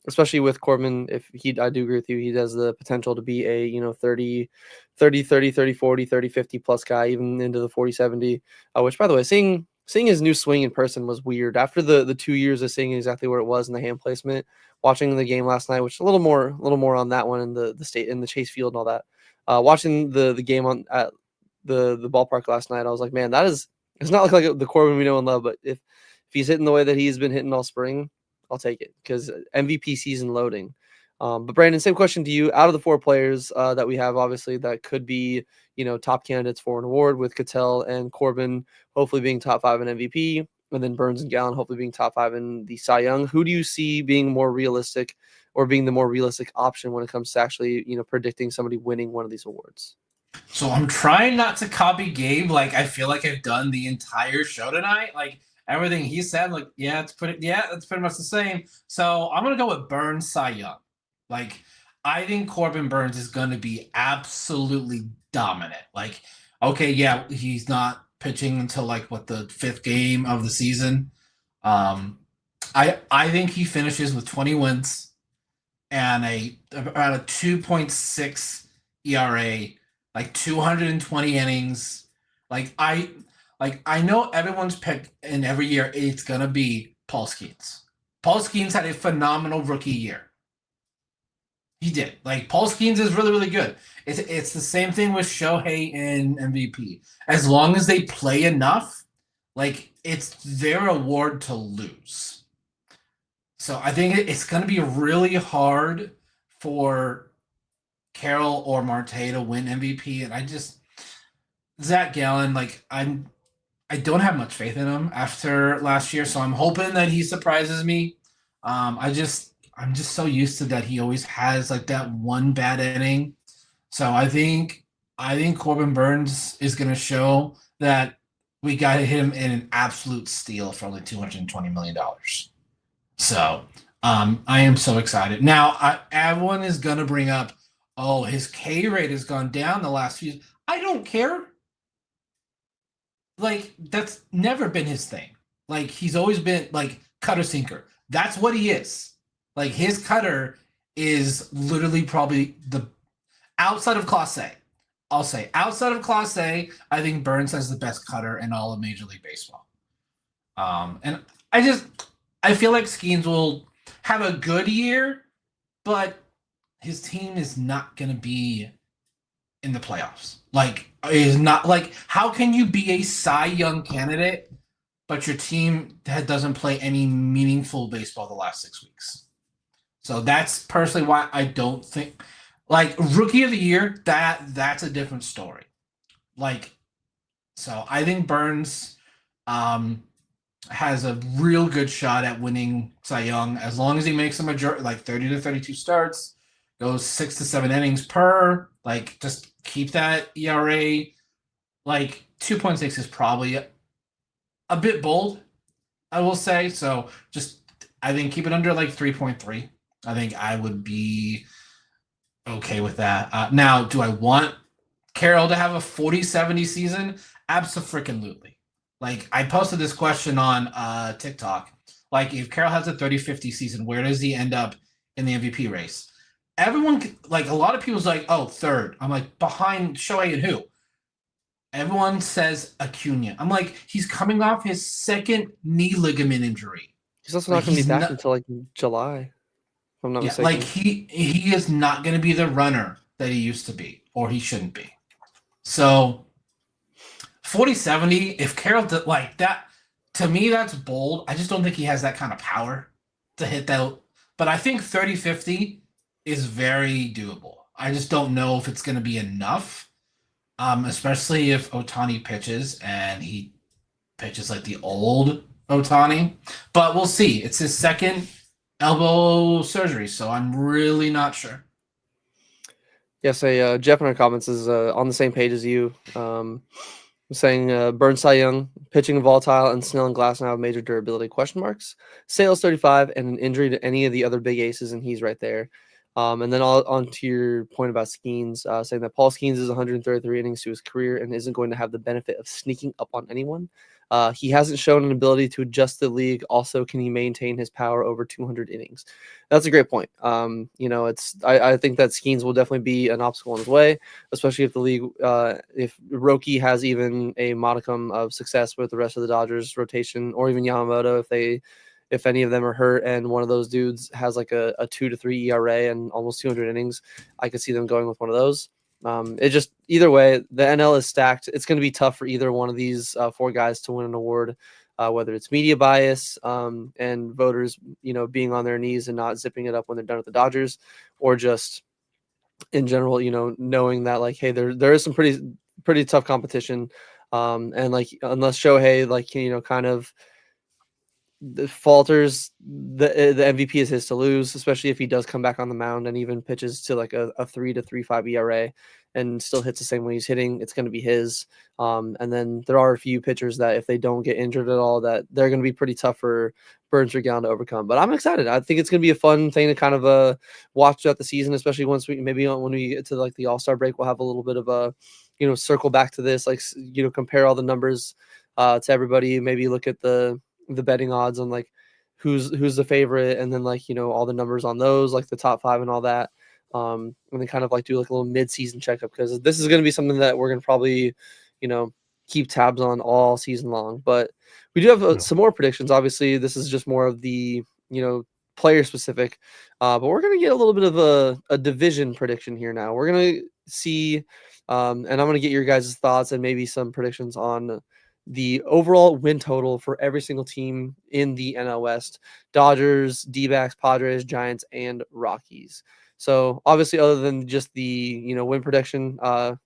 A: Especially with Corbin, I do agree with you, he has the potential to be a 30 40 30 50 plus guy, even into the 40-70, which, by the way, seeing his new swing in person was weird. After the 2 years of seeing exactly where it was in the hand placement, watching the game last night, which a little more on that one in the state in the Chase Field and all that. Watching the game the ballpark last night, I was like, man, it's not like the Corbin we know and love, but if he's hitting the way that he's been hitting all spring, I'll take it because MVP season loading. But Brandon, same question to you. Out of the 4 players that we have, obviously, that could be, top candidates for an award, with Cattell and Corbin hopefully being top 5 in MVP, and then Burns and Gallen hopefully being top 5 in the Cy Young. Who do you see being more realistic, or being the more realistic option when it comes to actually, predicting somebody winning one of these awards?
C: So I'm trying not to copy Gabe. Like, I feel like I've done the entire show tonight. Like, everything he said, like, that's pretty much the same. So I'm gonna go with Burns, Cy Young. Like, I think Corbin Burns is gonna be absolutely dominant. Like, okay, yeah, he's not pitching until like the 5th game of the season. I think he finishes with 20 wins and about a 2.6 ERA, like 220 innings. I know everyone's pick, and every year it's gonna be Paul Skeens. Paul Skeens had a phenomenal rookie year. He did. Like, Paul Skeens is really, really good. It's the same thing with Shohei and MVP. As long as they play enough, like, it's their award to lose. So I think it's going to be really hard for Carroll or Marte to win MVP. And Zach Gallen, like, I don't have much faith in him after last year. So I'm hoping that he surprises me. I'm just so used to that he always has like that one bad inning. So I think Corbin Burns is going to show that we got him in an absolute steal for only $220 million. So I am so excited. Now, everyone is going to bring up, oh, his K rate has gone down the last few. I don't care. Like, that's never been his thing. Like, he's always been like cutter sinker. That's what he is. Like, his cutter is literally probably the outside of Class A. I'll say outside of Class A, I think Burns has the best cutter in all of Major League Baseball. And I feel like Skeens will have a good year, but his team is not going to be in the playoffs. Like, is not like, how can you be a Cy Young candidate, but your team doesn't play any meaningful baseball the last 6 weeks? So that's personally why I don't think, like, Rookie of the Year, that's a different story. Like, so I think Burns has a real good shot at winning Cy Young as long as he makes a majority, like 30 to 32 starts, goes 6 to 7 innings per. Like, just keep that ERA. Like, 2.6 is probably a bit bold, I will say. So just, I think keep it under like 3.3. I think I would be okay with that. Now, do I want Carroll to have a 40-70 season? Abso-freaking-lutely. Like, I posted this question on TikTok. Like, if Carroll has a 30-50 season, where does he end up in the MVP race? Everyone, like, a lot of people's like, oh, 3rd. I'm like, behind Shohei and who? Everyone says Acuna. I'm like, he's coming off his 2nd knee ligament injury.
A: He's also not going to be back until like July, if I'm not mistaken.
C: Like, he is not going to be the runner that he used to be, or he shouldn't be. So 40-70, if Carroll did like that, to me, that's bold. I just don't think he has that kind of power to hit that. But I think 30-50 is very doable. I just don't know if it's going to be enough, especially if Ohtani pitches and he pitches like the old Ohtani. But we'll see. It's his 2nd elbow surgery, so I'm really not sure.
A: Yes, Jeff in our comments is on the same page as you. Saying Burns, Cy Young, pitching volatile, and Snell and Glass now have major durability question marks. Sales 35 and an injury to any of the other big aces, and he's right there. And then on to your point about Skeens, saying that Paul Skeens is 133 innings to his career and isn't going to have the benefit of sneaking up on anyone. He hasn't shown an ability to adjust the league. Also, can he maintain his power over 200 innings? That's a great point. I think that Skeens will definitely be an obstacle in his way, especially if the league, if Roki has even a modicum of success with the rest of the Dodgers rotation, or even Yamamoto, if any of them are hurt and one of those dudes has like a 2 to 3 ERA and almost 200 innings, I could see them going with one of those. It just either way, the NL is stacked. It's going to be tough for either one of these 4 guys to win an award, whether it's media bias and voters, being on their knees and not zipping it up when they're done with the Dodgers, or just in general, knowing that like, hey, there is some pretty tough competition, and like unless Shohei kind of falters, the MVP is his to lose, especially if he does come back on the mound and even pitches to like a 3 to 3.5 ERA and still hits the same way he's hitting. It's going to be his. And then there are a few pitchers that if they don't get injured at all, that they're going to be pretty tough for Burns or Gallen to overcome. But I'm excited. I think it's going to be a fun thing to kind of watch throughout the season, especially once when we get to like the All-Star break, we'll have a little bit of a circle back to this, like compare all the numbers to everybody. Maybe look at the betting odds on like who's the favorite, and then like all the numbers on those, like the top 5 and all that, and then kind of like do like a little mid-season checkup, because this is going to be something that we're going to probably keep tabs on all season long. But we do have some more predictions. Obviously this is just more of the player specific, but we're going to get a little bit of a division prediction here. Now we're going to see and I'm going to get your guys' thoughts and maybe some predictions on the overall win total for every single team in the NL West: Dodgers, D-backs, Padres, Giants, and Rockies. So obviously, other than just the win prediction of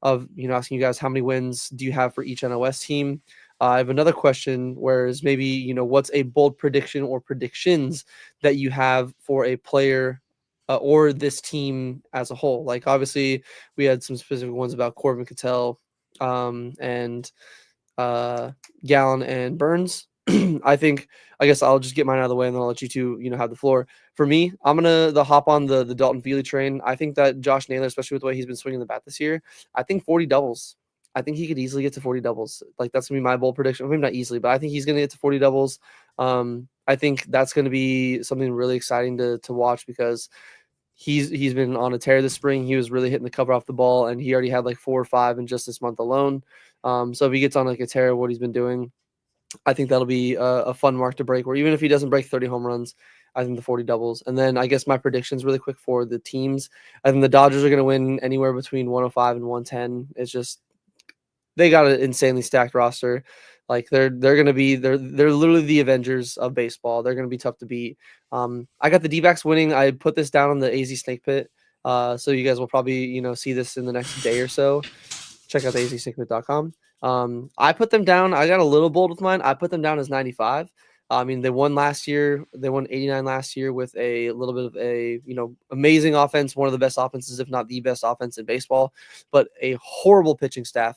A: asking you guys how many wins do you have for each NL West team, I have another question, whereas maybe what's a bold prediction or predictions that you have for a player or this team as a whole. Like obviously, we had some specific ones about Corbin Carroll and Gallen and Burns. I guess I'll just get mine out of the way and then I'll let you two, have the floor. For me, I'm gonna hop on the Dalton Feely train. I think that Josh Naylor, especially with the way he's been swinging the bat this year, I think 40 doubles. I think he could easily get to 40 doubles. Like that's gonna be my bold prediction. Maybe not easily, but I think he's gonna get to 40 doubles. I think that's gonna be something really exciting to watch, because he's been on a tear this spring. He was really hitting the cover off the ball, and he already had like 4 or 5 in just this month alone. So if he gets on like a tear of what he's been doing, I think that'll be a fun mark to break, where even if he doesn't break 30 home runs, I think the 40 doubles. And then I guess my predictions really quick for the teams. I think the Dodgers are going to win anywhere between 105 and 110. It's just, they got an insanely stacked roster. Like they're literally the Avengers of baseball. They're going to be tough to beat. I got the D-backs winning. I put this down on the AZ Snake Pit. So you guys will probably, see this in the next day or so. Check out the azsnakepit.com. I put them down. I got a little bold with mine. I put them down as 95. I mean, they won last year. They won 89 last year with a little bit of a, amazing offense, one of the best offenses, if not the best offense in baseball, but a horrible pitching staff.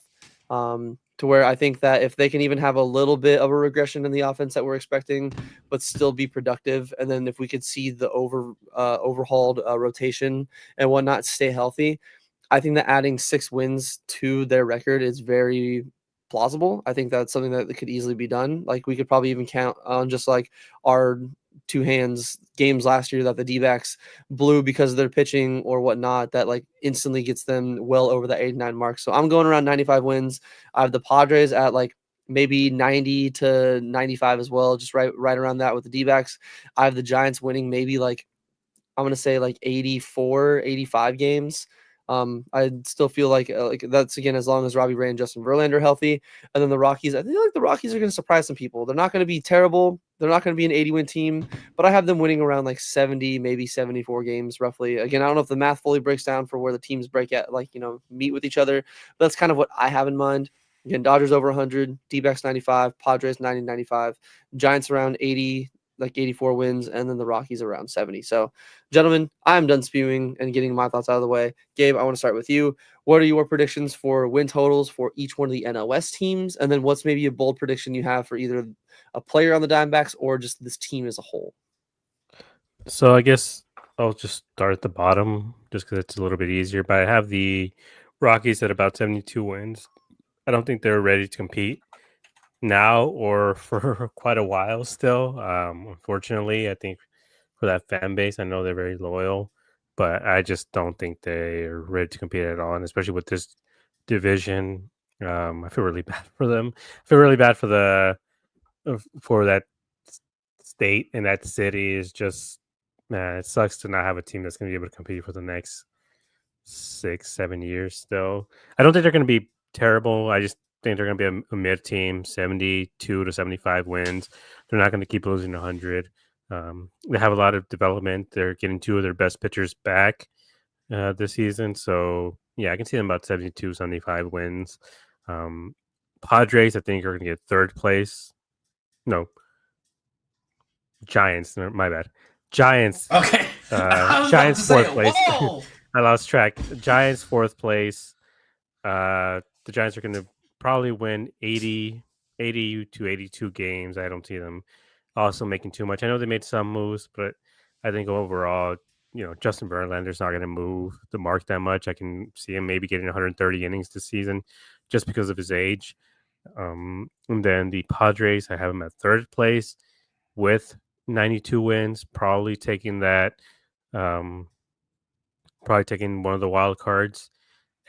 A: To where I think that if they can even have a little bit of a regression in the offense that we're expecting, but still be productive, and then if we could see the overhauled rotation and whatnot stay healthy, I think that adding 6 wins to their record is very plausible. I think that's something that could easily be done. Like we could probably even count on just like our 2 hands games last year that the D-backs blew because of their pitching or whatnot, that like instantly gets them well over the 89 mark. So I'm going around 95 wins. I have the Padres at like maybe 90 to 95 as well, just right around that with the D-backs. I have the Giants winning maybe like, I'm going to say like 84, 85 games. I still feel like that's, again, as long as Robbie Ray and Justin Verlander are healthy. And then the Rockies, I feel like the Rockies are going to surprise some people. They're not going to be terrible. They're not going to be an 80-win team, but I have them winning around like 70, maybe 74 games roughly. Again, I don't know if the math fully breaks down for where the teams break at, like, meet with each other, but that's kind of what I have in mind. Again, Dodgers over 100, D-backs 95, Padres 90, 95, Giants around 80, like 84 wins, and then the Rockies around 70. So, gentlemen, I'm done spewing and getting my thoughts out of the way. Gabe, I want to start with you. What are your predictions for win totals for each one of the NL West teams? And then what's maybe a bold prediction you have for either a player on the Diamondbacks or just this team as a whole?
B: So I guess I'll just start at the bottom just because it's a little bit easier. But I have the Rockies at about 72 wins. I don't think they're ready to compete now or for quite a while still. Unfortunately, I think for that fan base, I know they're very loyal, but I just don't think they're ready to compete at all. And especially with this division, I feel really bad for them. I feel really bad for for that state and that city. Is just, man, it sucks to not have a team that's going to be able to compete for the next 6-7 years still. I don't think they're going to be terrible. I just think they're going to be a mid team, 72 to 75 wins. They're not going to keep losing 100. They have a lot of development. They're getting 2 of their best pitchers back this season. So, yeah, I can see them about 72, 75 wins. Padres, I think, are going to get 3rd place. No, Giants. My bad. Giants.
C: Okay.
B: Giants 4th place.
C: Whoa!
B: I lost track. Giants 4th place. The Giants are going to probably win 80 to 82 games. I don't see them also making too much. I know they made some moves, but I think overall, Justin Verlander's not going to move the mark that much. I can see him maybe getting 130 innings this season just because of his age. And then the Padres, I have them at 3rd place with 92 wins, probably taking that, probably taking one of the wild cards.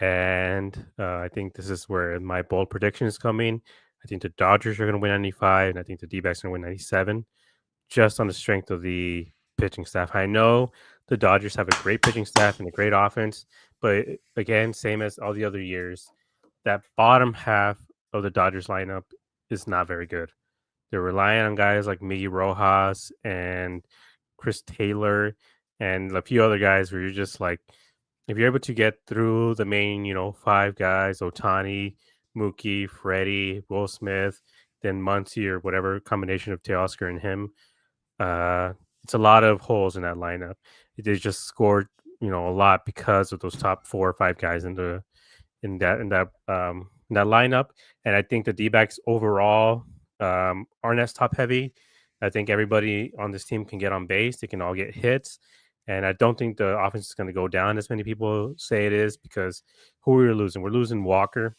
B: And I think this is where my bold prediction is coming. I think the Dodgers are going to win 95, and I think the D-backs are going to win 97, just on the strength of the pitching staff. I know the Dodgers have a great pitching staff and a great offense, but again, same as all the other years, that bottom half of the Dodgers lineup is not very good. They're relying on guys like Miggy Rojas and Chris Taylor and a few other guys where you're just like, if you're able to get through the main, 5 guys, Otani, Mookie, Freddie, Will Smith, then Muncy or whatever combination of Teoscar and him, it's a lot of holes in that lineup. They just scored, a lot because of those top 4 or 5 guys in that lineup. And I think the D-backs overall aren't as top heavy. I think everybody on this team can get on base. They can all get hits. And I don't think the offense is going to go down as many people say it is, because who are we losing? We're losing Walker,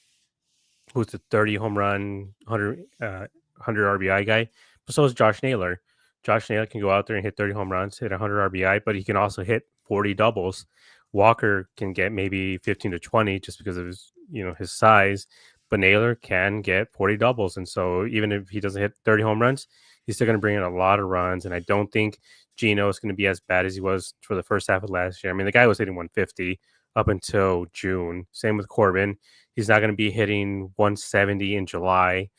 B: who's the 30 home run, 100 RBI guy. But so is Josh Naylor. Josh Naylor can go out there and hit 30 home runs, hit 100 RBI, but he can also hit 40 doubles. Walker can get maybe 15 to 20 just because of his, his size. But Naylor can get 40 doubles. And so even if he doesn't hit 30 home runs, he's still going to bring in a lot of runs. And I don't think Gino is going to be as bad as he was for the first half of last year. I mean, the guy was hitting 150 up until June. Same with Corbin. He's not going to be hitting 170 in July.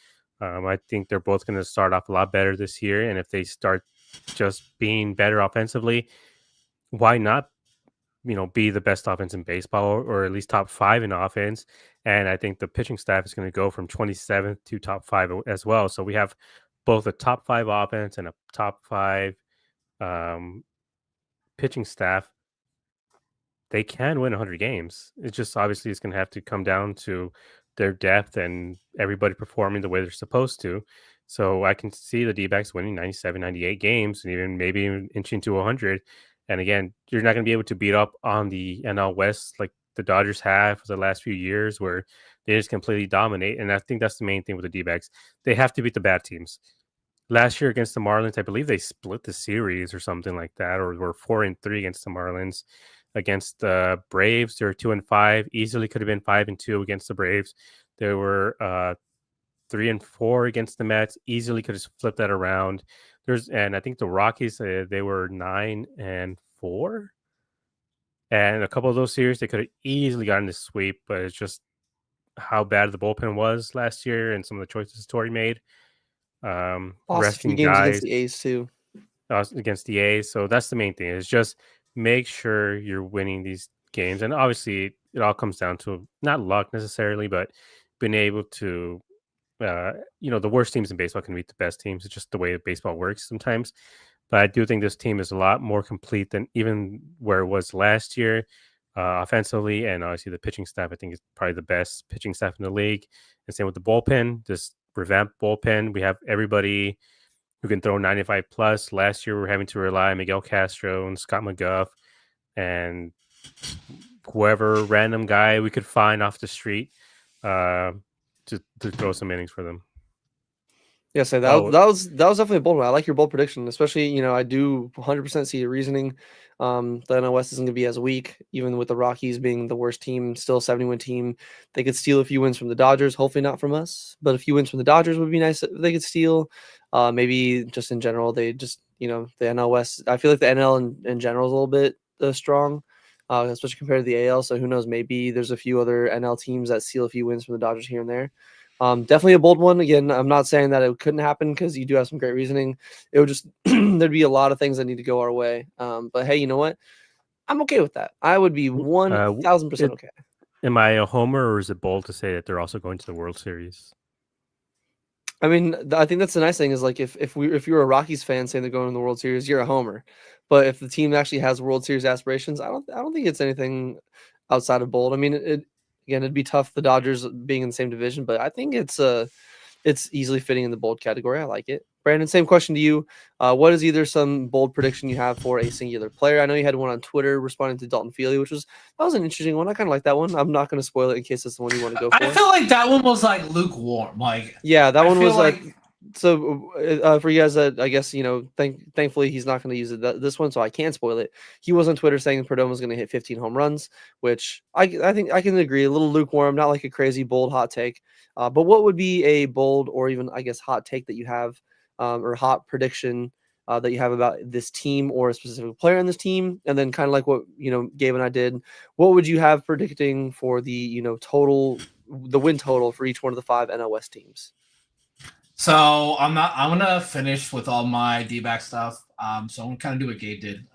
B: I think they're both going to start off a lot better this year. And if they start just being better offensively, why not, be the best offense in baseball, or at least top 5 in offense? And I think the pitching staff is going to go from 27th to top 5 as well. So we have both a top 5 offense and a top 5 pitching staff. They can win 100 games. It's just obviously it's going to have to come down to their depth and everybody performing the way they're supposed to. So I can see the D-backs winning 97, 98 games and even maybe inching to 100. And again, you're not going to be able to beat up on the NL West like the Dodgers have for the last few years, where they just completely dominate. And I think that's the main thing with the D-backs. They have to beat the bad teams. Last year against the Marlins, I believe they split the series or something like that, or were 4-3 against the Marlins. Against the Braves, they were 2-5. Easily could have been 5-2 against the Braves. They were 3-4 against the Mets. Easily could have flipped that around. And I think the Rockies, they were 9-4. And a couple of those series, they could have easily gotten the sweep, but it's just how bad the bullpen was last year and some of the choices Torrey made.
A: Lost
B: Resting
A: a few games
B: guys
A: against the A's too.
B: Against the A's. So that's the main thing, is just make sure you're winning these games. And obviously it all comes down to not luck necessarily, but being able to, the worst teams in baseball can beat the best teams. It's just the way baseball works sometimes. But I do think this team is a lot more complete than even where it was last year, offensively. And obviously the pitching staff, I think, is probably the best pitching staff in the league. And same with the bullpen, this revamped bullpen. We have everybody who can throw 95 plus. Last year, we were having to rely on Miguel Castro and Scott McGuff and whoever random guy we could find off the street to throw some innings for them.
A: Yeah, so that was definitely a bold one. I like your bold prediction, especially, I do 100% see your reasoning. The NL West isn't going to be as weak, even with the Rockies being the worst team, still 70-win team. They could steal a few wins from the Dodgers, hopefully not from us, but a few wins from the Dodgers would be nice if they could steal. Maybe just in general, they just, the NL West, I feel like the NL in general is a little bit strong. especially compared to the AL. So who knows? Maybe there's a few other NL teams that steal a few wins from the Dodgers here and there. Definitely a bold one. Again, I'm not saying that it couldn't happen because you do have some great reasoning. It would just there'd be a lot of things that need to go our way. But hey, you know what? I'm okay with that. I would be 1,000% okay.
B: Am I a homer, or is it bold to say that they're also going to the World Series?
A: I mean, I think that's the nice thing is like if you're a Rockies fan saying they're going to the World Series, you're a homer. But if the team actually has World Series aspirations, I don't think it's anything outside of bold. I mean, again, it'd be tough the Dodgers being in the same division, but I think it's easily fitting in the bold category. I like it. Brandon, same question to you. What is either some bold prediction you have for a singular player? I know you had one on Twitter responding to Dalton Feely, that was an interesting one. I kind of like that one. I'm not going to spoil it in case that's the one you want to go for.
C: I feel like that one was like lukewarm. Like,
A: yeah, that one was
C: like.
A: So for you guys that I guess thankfully he's not going to use this one, so I can't spoil it. He was on Twitter saying Perdoma's going to hit 15 home runs, which I think I can agree. A little lukewarm, not like a crazy bold hot take. But what would be a bold or even I guess hot take that you have, or hot prediction that you have about this team or a specific player in this team, and then kind of like what Gabe and I did. What would you have predicting for the the win total for each one of the 5 NL West teams?
C: So I'm gonna finish with all my D-back stuff. So I'm gonna kind of do what Gabe did.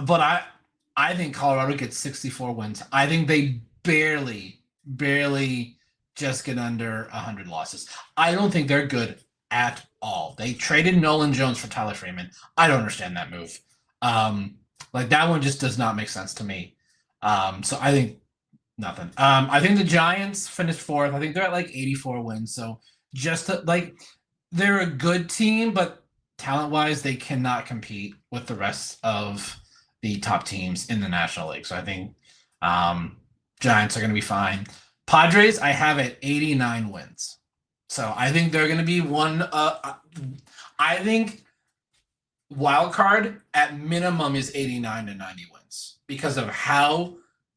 C: But I think Colorado gets 64 wins. I think they barely just get under 100 losses. I don't think they're good at all. They traded Nolan Jones for Tyler Freeman. I don't understand that move. Like that one just does not make sense to me. So I think nothing. I think the Giants finished 4th. I think they're at like 84 wins. So just they're a good team, but talent-wise, they cannot compete with the rest of the top teams in the National League. So I think Giants are going to be fine. Padres, I have at 89 wins. So I think they're going to be one. I think wild card at minimum is 89 to 90 wins because of how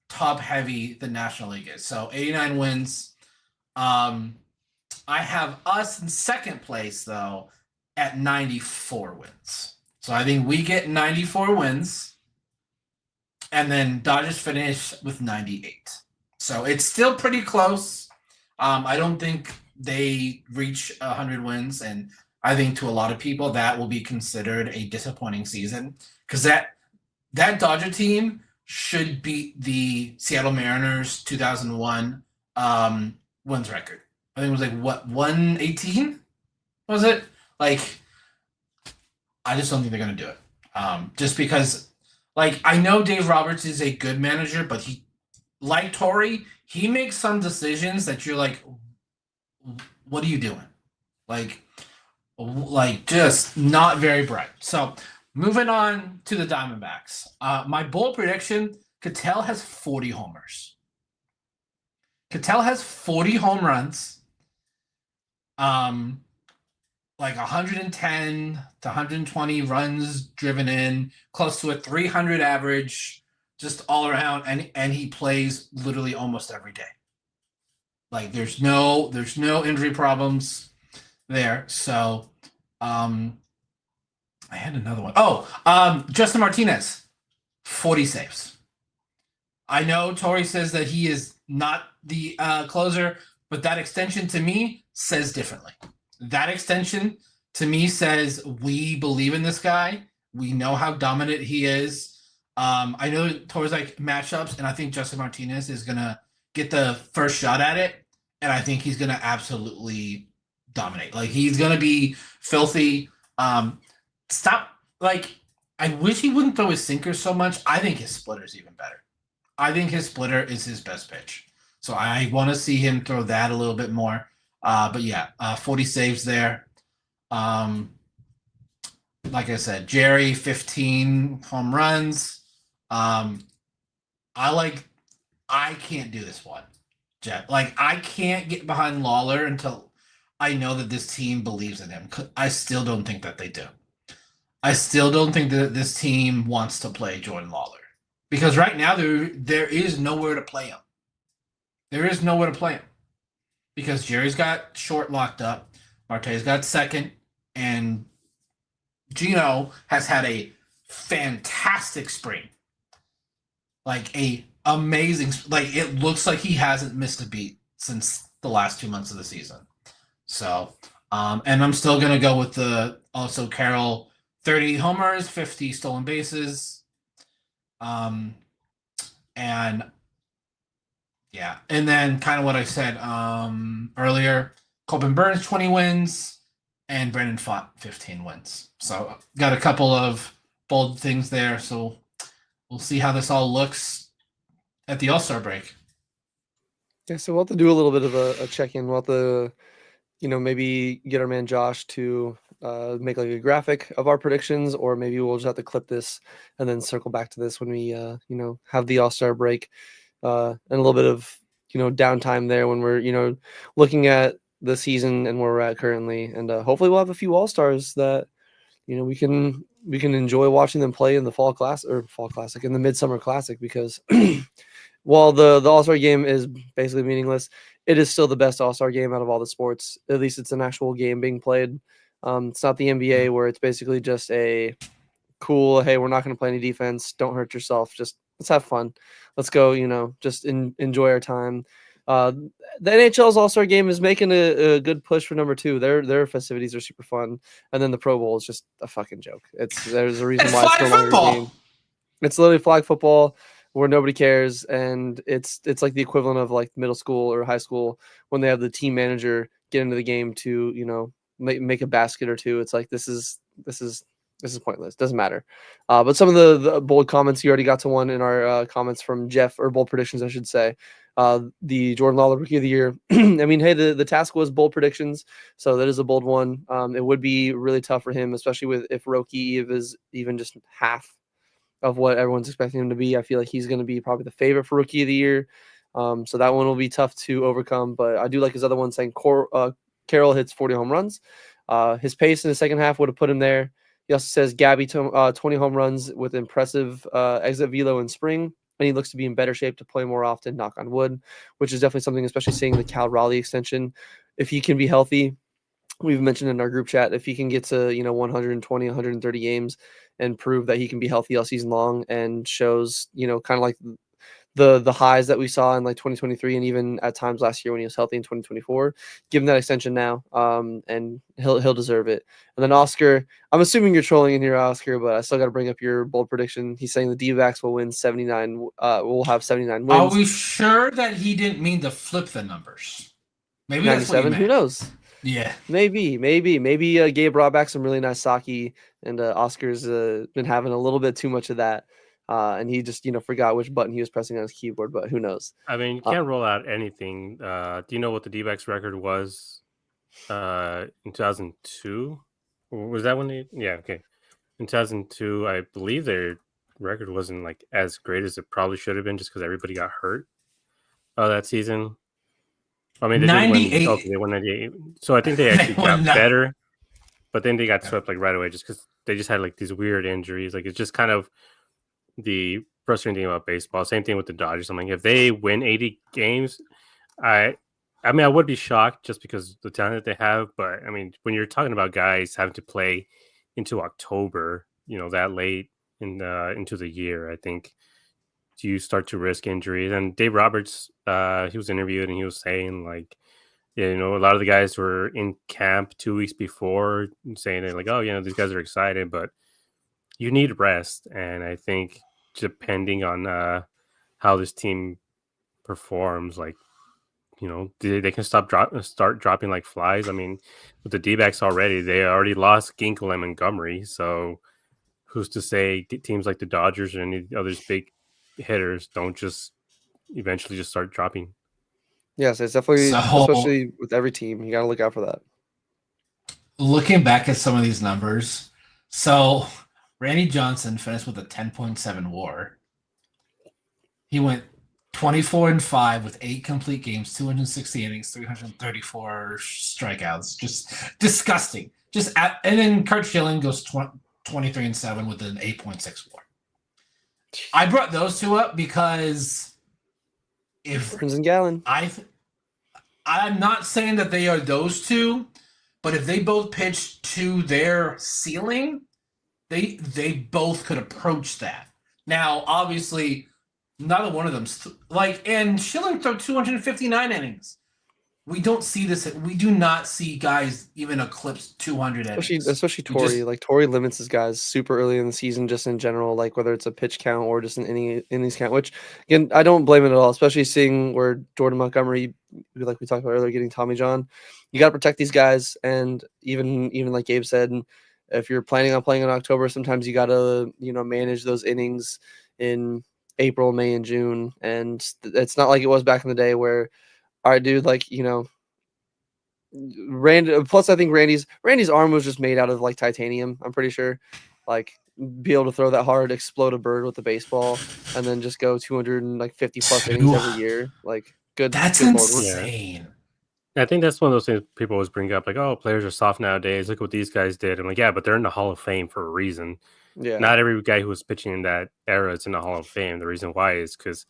C: top-heavy the National League is. So 89 wins. I have us in second place, though, at 94 wins. So I think we get 94 wins, and then Dodgers finish with 98. So it's still pretty close. I don't think they reach 100 wins, and I think to a lot of people that will be considered a disappointing season because that Dodger team should beat the Seattle Mariners 2001 wins record. I think it was like, what, 118? Was it? Like, I just don't think they're going to do it. Just because, like, I know Dave Roberts is a good manager, but he, like Torrey, he makes some decisions that you're like, what are you doing? Like just not very bright. So, moving on to the Diamondbacks. My bold prediction, Ketel has 40 homers. Ketel has 40 home runs. Like 110 to 120 runs driven in, close to a 300 average, just all around, and he plays literally almost every day. Like there's no injury problems there. So I had another one. Justin Martinez, 40 saves. I know Torrey says that he is not the closer, but that extension to me says differently. That extension to me says we believe in this guy. We know how dominant he is. I know Torrey's like matchups, and I think Justin Martinez is going to get the first shot at it, and I think he's going to absolutely dominate. Like, he's going to be filthy. I wish he wouldn't throw his sinker so much. I think his splitter is even better. I think his splitter is his best pitch. So I want to see him throw that a little bit more. But yeah, 40 saves there. Like I said, Jerry, 15 home runs. I can't do this one, Jeff. Like, I can't get behind Lawler until I know that this team believes in him. I still don't think that they do. I still don't think that this team wants to play Jordan Lawler. Because right now, there is nowhere to play him. There is nowhere to play him. Because Jerry's got short locked up, Marte's got second, and Gino has had a fantastic spring. like a amazing. Like it looks like he hasn't missed a beat since the last 2 months of the season. So, and I'm still gonna go with the also Carroll 30 homers, 50 stolen bases, and yeah, and then kind of what I said earlier. Corbin Burns 20 wins, and Brandon Pfaadt 15 wins. So got a couple of bold things there. So we'll see how this all looks at the All-Star break.
A: Yeah, so we'll have to do a little bit of a check-in. We'll have to, maybe get our man Josh to make like a graphic of our predictions, or maybe we'll just have to clip this and then circle back to this when we, have the All-Star break and a little bit of, downtime there when we're, looking at the season and where we're at currently. And hopefully we'll have a few All-Stars that, we can enjoy watching them play in the fall classic in the midsummer classic, because while the All-Star game is basically meaningless, it is still the best All-Star game out of all the sports. At least it's an actual game being played. It's not the NBA where it's basically just a cool, hey, we're not going to play any defense. Don't hurt yourself. Just let's have fun. Let's go, just enjoy our time. The NHL's All-Star game is making a good push for number 2. Their festivities are super fun. And then the Pro Bowl is just a fucking joke. There's a reason
C: It's
A: why it's
C: flag
A: no longer a
C: football.
A: game. It's literally flag football where nobody cares, and it's like the equivalent of like middle school or high school when they have the team manager get into the game to make a basket or two. It's like this is pointless. Doesn't matter. But some of the bold comments, you already got to one in our comments from Jeff, or bold predictions, I should say. The Jordan Lawler Rookie of the Year. I mean, hey, the task was bold predictions, so that is a bold one. It would be really tough for him, especially if Roki is even just half of what everyone's expecting him to be. I feel like he's going to be probably the favorite for Rookie of the Year. So that one will be tough to overcome. But I do like his other one saying Carroll hits 40 home runs. His pace in the second half would have put him there. He also says Gabby 20 home runs with impressive exit velo in spring. And he looks to be in better shape to play more often, knock on wood, which is definitely something, especially seeing the Cal Raleigh extension. If he can be healthy, we've mentioned in our group chat, if he can get to 120, 130 games and prove that he can be healthy all season long, and shows kind of like the highs that we saw in like 2023 and even at times last year when he was healthy in 2024, give him that extension now, and he'll deserve it. And then Oscar, I'm assuming you're trolling in here, Oscar, but I still got to bring up your bold prediction. He's saying the D-backs will win 79. We'll have 79 wins.
C: Are we sure that he didn't mean to flip the numbers? Maybe that's what he
A: 97.
C: meant.
A: Who knows?
C: Yeah.
A: Maybe Gabe brought back some really nice sake, and Oscar's been having a little bit too much of that, and he just forgot which button he was pressing on his keyboard. But who knows?
B: I mean, you can't roll out anything. Do you know what the D-backs record was in 2002? Was that when they? Yeah, okay. In 2002, I believe their record wasn't like as great as it probably should have been, just because everybody got hurt that season. I mean, they did win. Okay, they won 98. So I think they actually got better, but then they got swept like right away, just because they just had like these weird injuries. Like, it's just kind of the frustrating thing about baseball. Same thing with the Dodgers. I'm like, if they win 80 games, I mean, I would be shocked just because of the talent that they have. But I mean, when you're talking about guys having to play into October, that late into the year, I think you start to risk injuries. And Dave Roberts, he was interviewed and he was saying like, a lot of the guys were in camp 2 weeks before, saying it like, oh, these guys are excited, but you need rest. And I think depending on how this team performs, like, they can start dropping like flies. I mean, with the D-backs already, they already lost Ginkel and Montgomery. So who's to say teams like the Dodgers or any others big hitters don't just eventually just start dropping?
A: Yes, it's definitely, especially with every team, you got to look out for that.
C: Looking back at some of these numbers, so Randy Johnson finished with a 10.7 WAR. He went 24-5 with 8 complete games, 260 innings, 334 strikeouts. Just disgusting. And then Kurt Schilling goes 23-7 with an 8.6 WAR. I brought those two up because if
A: Burns and Gallen,
C: I'm not saying that they are those two, but if they both pitch to their ceiling, they both could approach that. Now, obviously, Neither one of them. And Schilling threw 259 innings. We don't see this. We do not see guys even eclipse 200 innings.
A: Especially Torrey. Like Torrey limits his guys super early in the season, just in general, like whether it's a pitch count or just an innings count. Which again, I don't blame it at all. Especially seeing where Jordan Montgomery, like we talked about earlier, getting Tommy John. You got to protect these guys, and even like Gabe said, if you're planning on playing in October, sometimes you got to manage those innings in April, May, and June. And it's not like it was back in the day where, all right, dude, like Randy. Plus, I think Randy's arm was just made out of like titanium. I'm pretty sure, like be able to throw that hard, explode a bird with a baseball, and then just go 250 plus innings every year. Like good.
C: That's
A: good
C: insane.
B: I think that's one of those things people always bring up, like, oh, players are soft nowadays. Look what these guys did. I'm like, yeah, but they're in the Hall of Fame for a reason.
A: Yeah.
B: Not every guy who was pitching in that era is in the Hall of Fame. The reason why is because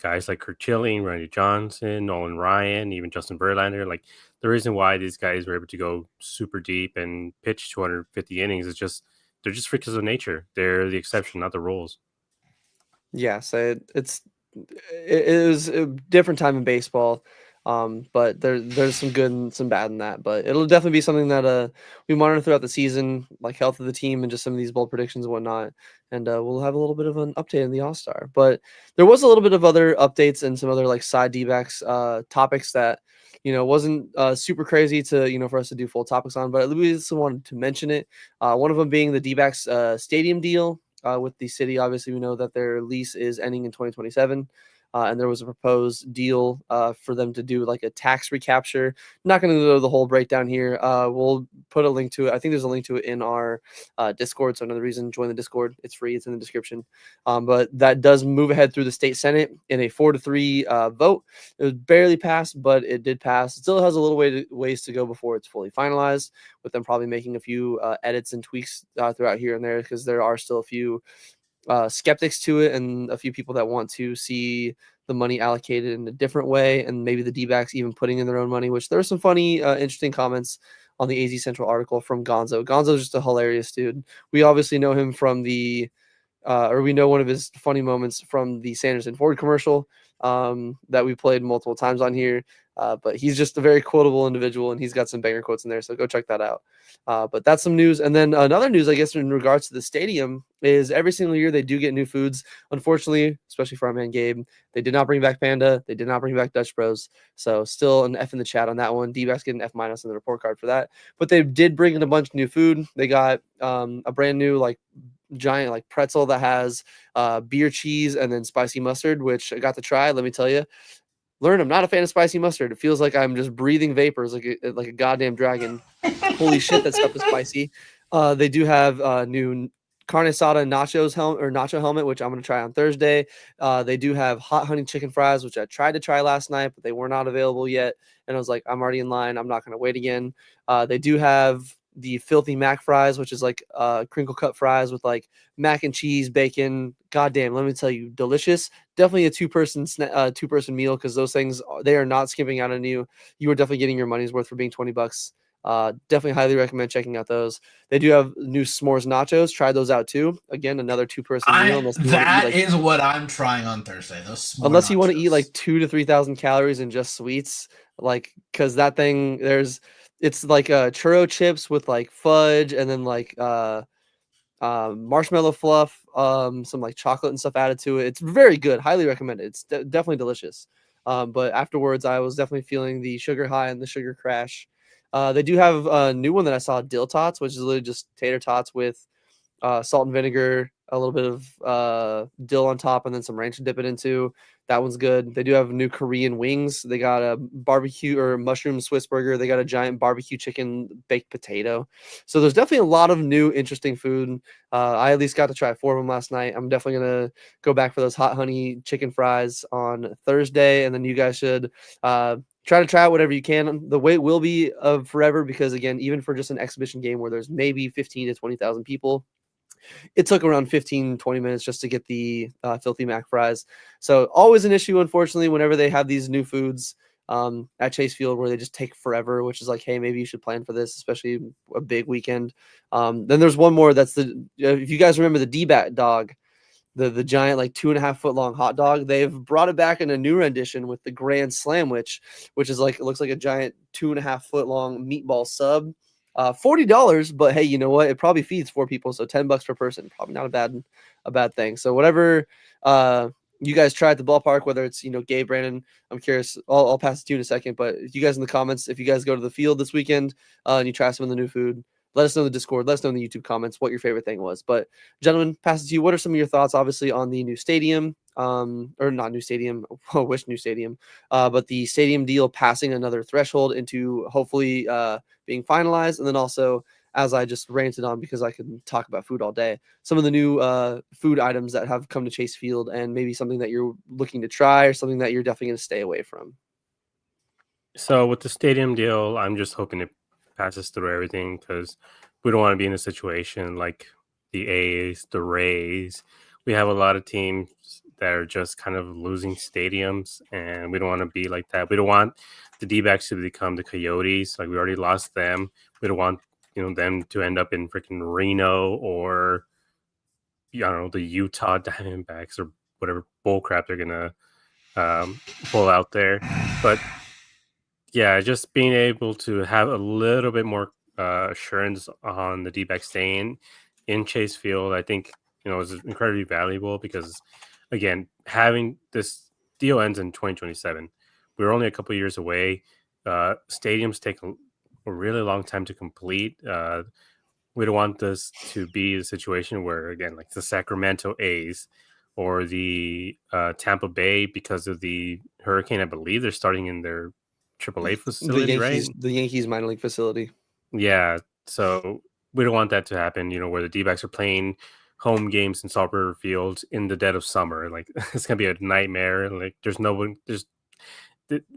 B: guys like Kurt Schilling, Randy Johnson, Nolan Ryan, even Justin Verlander, like the reason why these guys were able to go super deep and pitch 250 innings is just they're just freaks of nature. They're the exception, not the rules.
A: Yeah, so it is a different time in baseball. But there's some good and some bad in that. But it'll definitely be something that we monitor throughout the season, like health of the team and just some of these bold predictions and whatnot. And we'll have a little bit of an update in the All-Star. But there was a little bit of other updates and some other like side D-backs topics that wasn't super crazy to for us to do full topics on, but at least wanted to mention it. One of them being the D-backs stadium deal with the city. Obviously, we know that their lease is ending in 2027. And there was a proposed deal for them to do like a tax recapture. Not going to go the whole breakdown here. We'll put a link to it. I think there's a link to it in our Discord. So another reason, join the Discord. It's free. It's in the description. But that does move ahead through the state Senate in a 4-3 vote. It was barely passed, but it did pass. It still has a little ways to go before it's fully finalized, with them probably making a few edits and tweaks throughout here and there, because there are still a few skeptics to it and a few people that want to see the money allocated in a different way, and maybe the D-backs even putting in their own money, which there are some funny, interesting comments on the AZ Central article from Gonzo. Gonzo's just a hilarious dude. We obviously know him from or we know one of his funny moments from the Sanders and Ford commercial that we played multiple times on here. But he's just a very quotable individual, and he's got some banger quotes in there. So go check that out. But that's some news. And then another news, I guess, in regards to the stadium is every single year they do get new foods. Unfortunately, especially for our man Gabe, they did not bring back Panda. They did not bring back Dutch Bros. So still an F in the chat on that one. D-backs get an F- in the report card for that. But they did bring in a bunch of new food. They got a brand new giant pretzel that has beer cheese and then spicy mustard, which I got to try. Let me tell you, I'm not a fan of spicy mustard. It feels like I'm just breathing vapors like a goddamn dragon. Holy shit, that stuff is spicy. They do have new carne asada nacho helmet, which I'm going to try on Thursday. They do have hot honey chicken fries, which I tried to try last night, but they were not available yet. And I was like, I'm already in line. I'm not going to wait again. They do have the filthy mac fries, which is like crinkle cut fries with like mac and cheese, bacon. Goddamn, let me tell you, delicious. Definitely a two-person meal, because those things, they are not skimping out on you. You are definitely getting your money's worth for being $20. Definitely highly recommend checking out those. They do have new s'mores nachos. Try those out too. Again, another two-person meal.
C: That is what I'm trying on Thursday. Those
A: unless you want to eat like 2,000 to 3,000 calories in just sweets, because that thing it's like churro chips with like fudge and then like marshmallow fluff, some like chocolate and stuff added to it. It's very good. Highly recommended. It's definitely delicious. But afterwards, I was definitely feeling the sugar high and the sugar crash. They do have a new one that I saw, dill tots, which is literally just tater tots with salt and vinegar, a little bit of dill on top, and then some ranch to dip it into. That one's good. They do have new Korean wings. They got a barbecue or mushroom Swiss burger. They got a giant barbecue chicken baked potato. So there's definitely a lot of new interesting food. I at least got to try 4 of them last night. I'm definitely going to go back for those hot honey chicken fries on Thursday, and then you guys should try to try out whatever you can. The wait will be of forever, because again, even for just an exhibition game where there's maybe 15 to 20,000 people, it took around 15-20 minutes just to get the filthy mac fries. So always an issue, unfortunately, whenever they have these new foods at Chase Field, where they just take forever, which is like, hey, maybe you should plan for this, especially a big weekend. Then there's one more. That's if you guys remember the D-Bat dog. the giant like 2.5 foot long hot dog. They've brought it back in a new rendition with the Grand Slamwich, which is like, it looks like a giant 2.5 foot long meatball sub. $40, but hey, you know what? It probably feeds 4 people, so $10 per person, probably not a bad thing. So whatever you guys try at the ballpark, whether it's, you know, Gabe, Brandon, I'm curious. I'll pass it to you in a second, but you guys in the comments, if you guys go to the field this weekend and you try some of the new food, let us know in the Discord, let us know in the YouTube comments what your favorite thing was. But gentlemen, pass it to you. What are some of your thoughts, obviously, on the new stadium, or not new stadium, I wish new stadium, but the stadium deal passing another threshold into hopefully being finalized, and then also, as I just ranted on because I can talk about food all day, some of the new food items that have come to Chase Field, and maybe something that you're looking to try or something that you're definitely going to stay away from.
B: So with the stadium deal, I'm just hoping it passes through everything because we don't want to be in a situation like the A's, the Rays. We have a lot of teams that are just kind of losing stadiums, and we don't want to be like that. We don't want the D-backs to become the Coyotes. Like, we already lost them. We don't want, you know, them to end up in freaking Reno or, I don't know, the Utah Diamondbacks or whatever bullcrap they're gonna pull out there. But yeah, just being able to have a little bit more assurance on the D-backs staying in Chase Field, I think, you know, is incredibly valuable because, again, having this deal ends in 2027. We're only a couple years away. Stadiums take a really long time to complete. We don't want this to be a situation where, again, like the Sacramento A's or the Tampa Bay, because of the hurricane, I believe they're starting in their AAA facility, right?
A: The Yankees minor league facility.
B: Yeah. So we don't want that to happen, you know, where the D-backs are playing home games in Salt River Field in the dead of summer. Like, it's going to be a nightmare. Like, the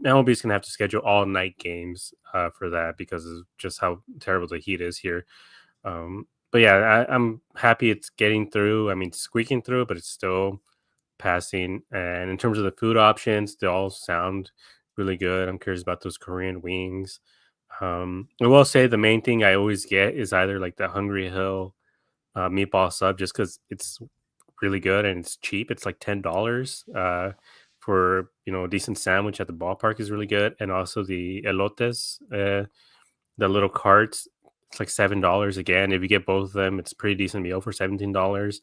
B: MLB is going to have to schedule all night games for that because of just how terrible the heat is here. But yeah, I'm happy it's getting through. I mean, squeaking through, but it's still passing. And in terms of the food options, they all sound really good. I'm curious about those Korean wings. I will say the main thing I always get is either like the Hungry Hill meatball sub, just because it's really good and it's cheap. It's like $10 for, you know, a decent sandwich at the ballpark is really good. And also the elotes, the little carts, it's like $7 again. If you get both of them, it's a pretty decent meal for $17.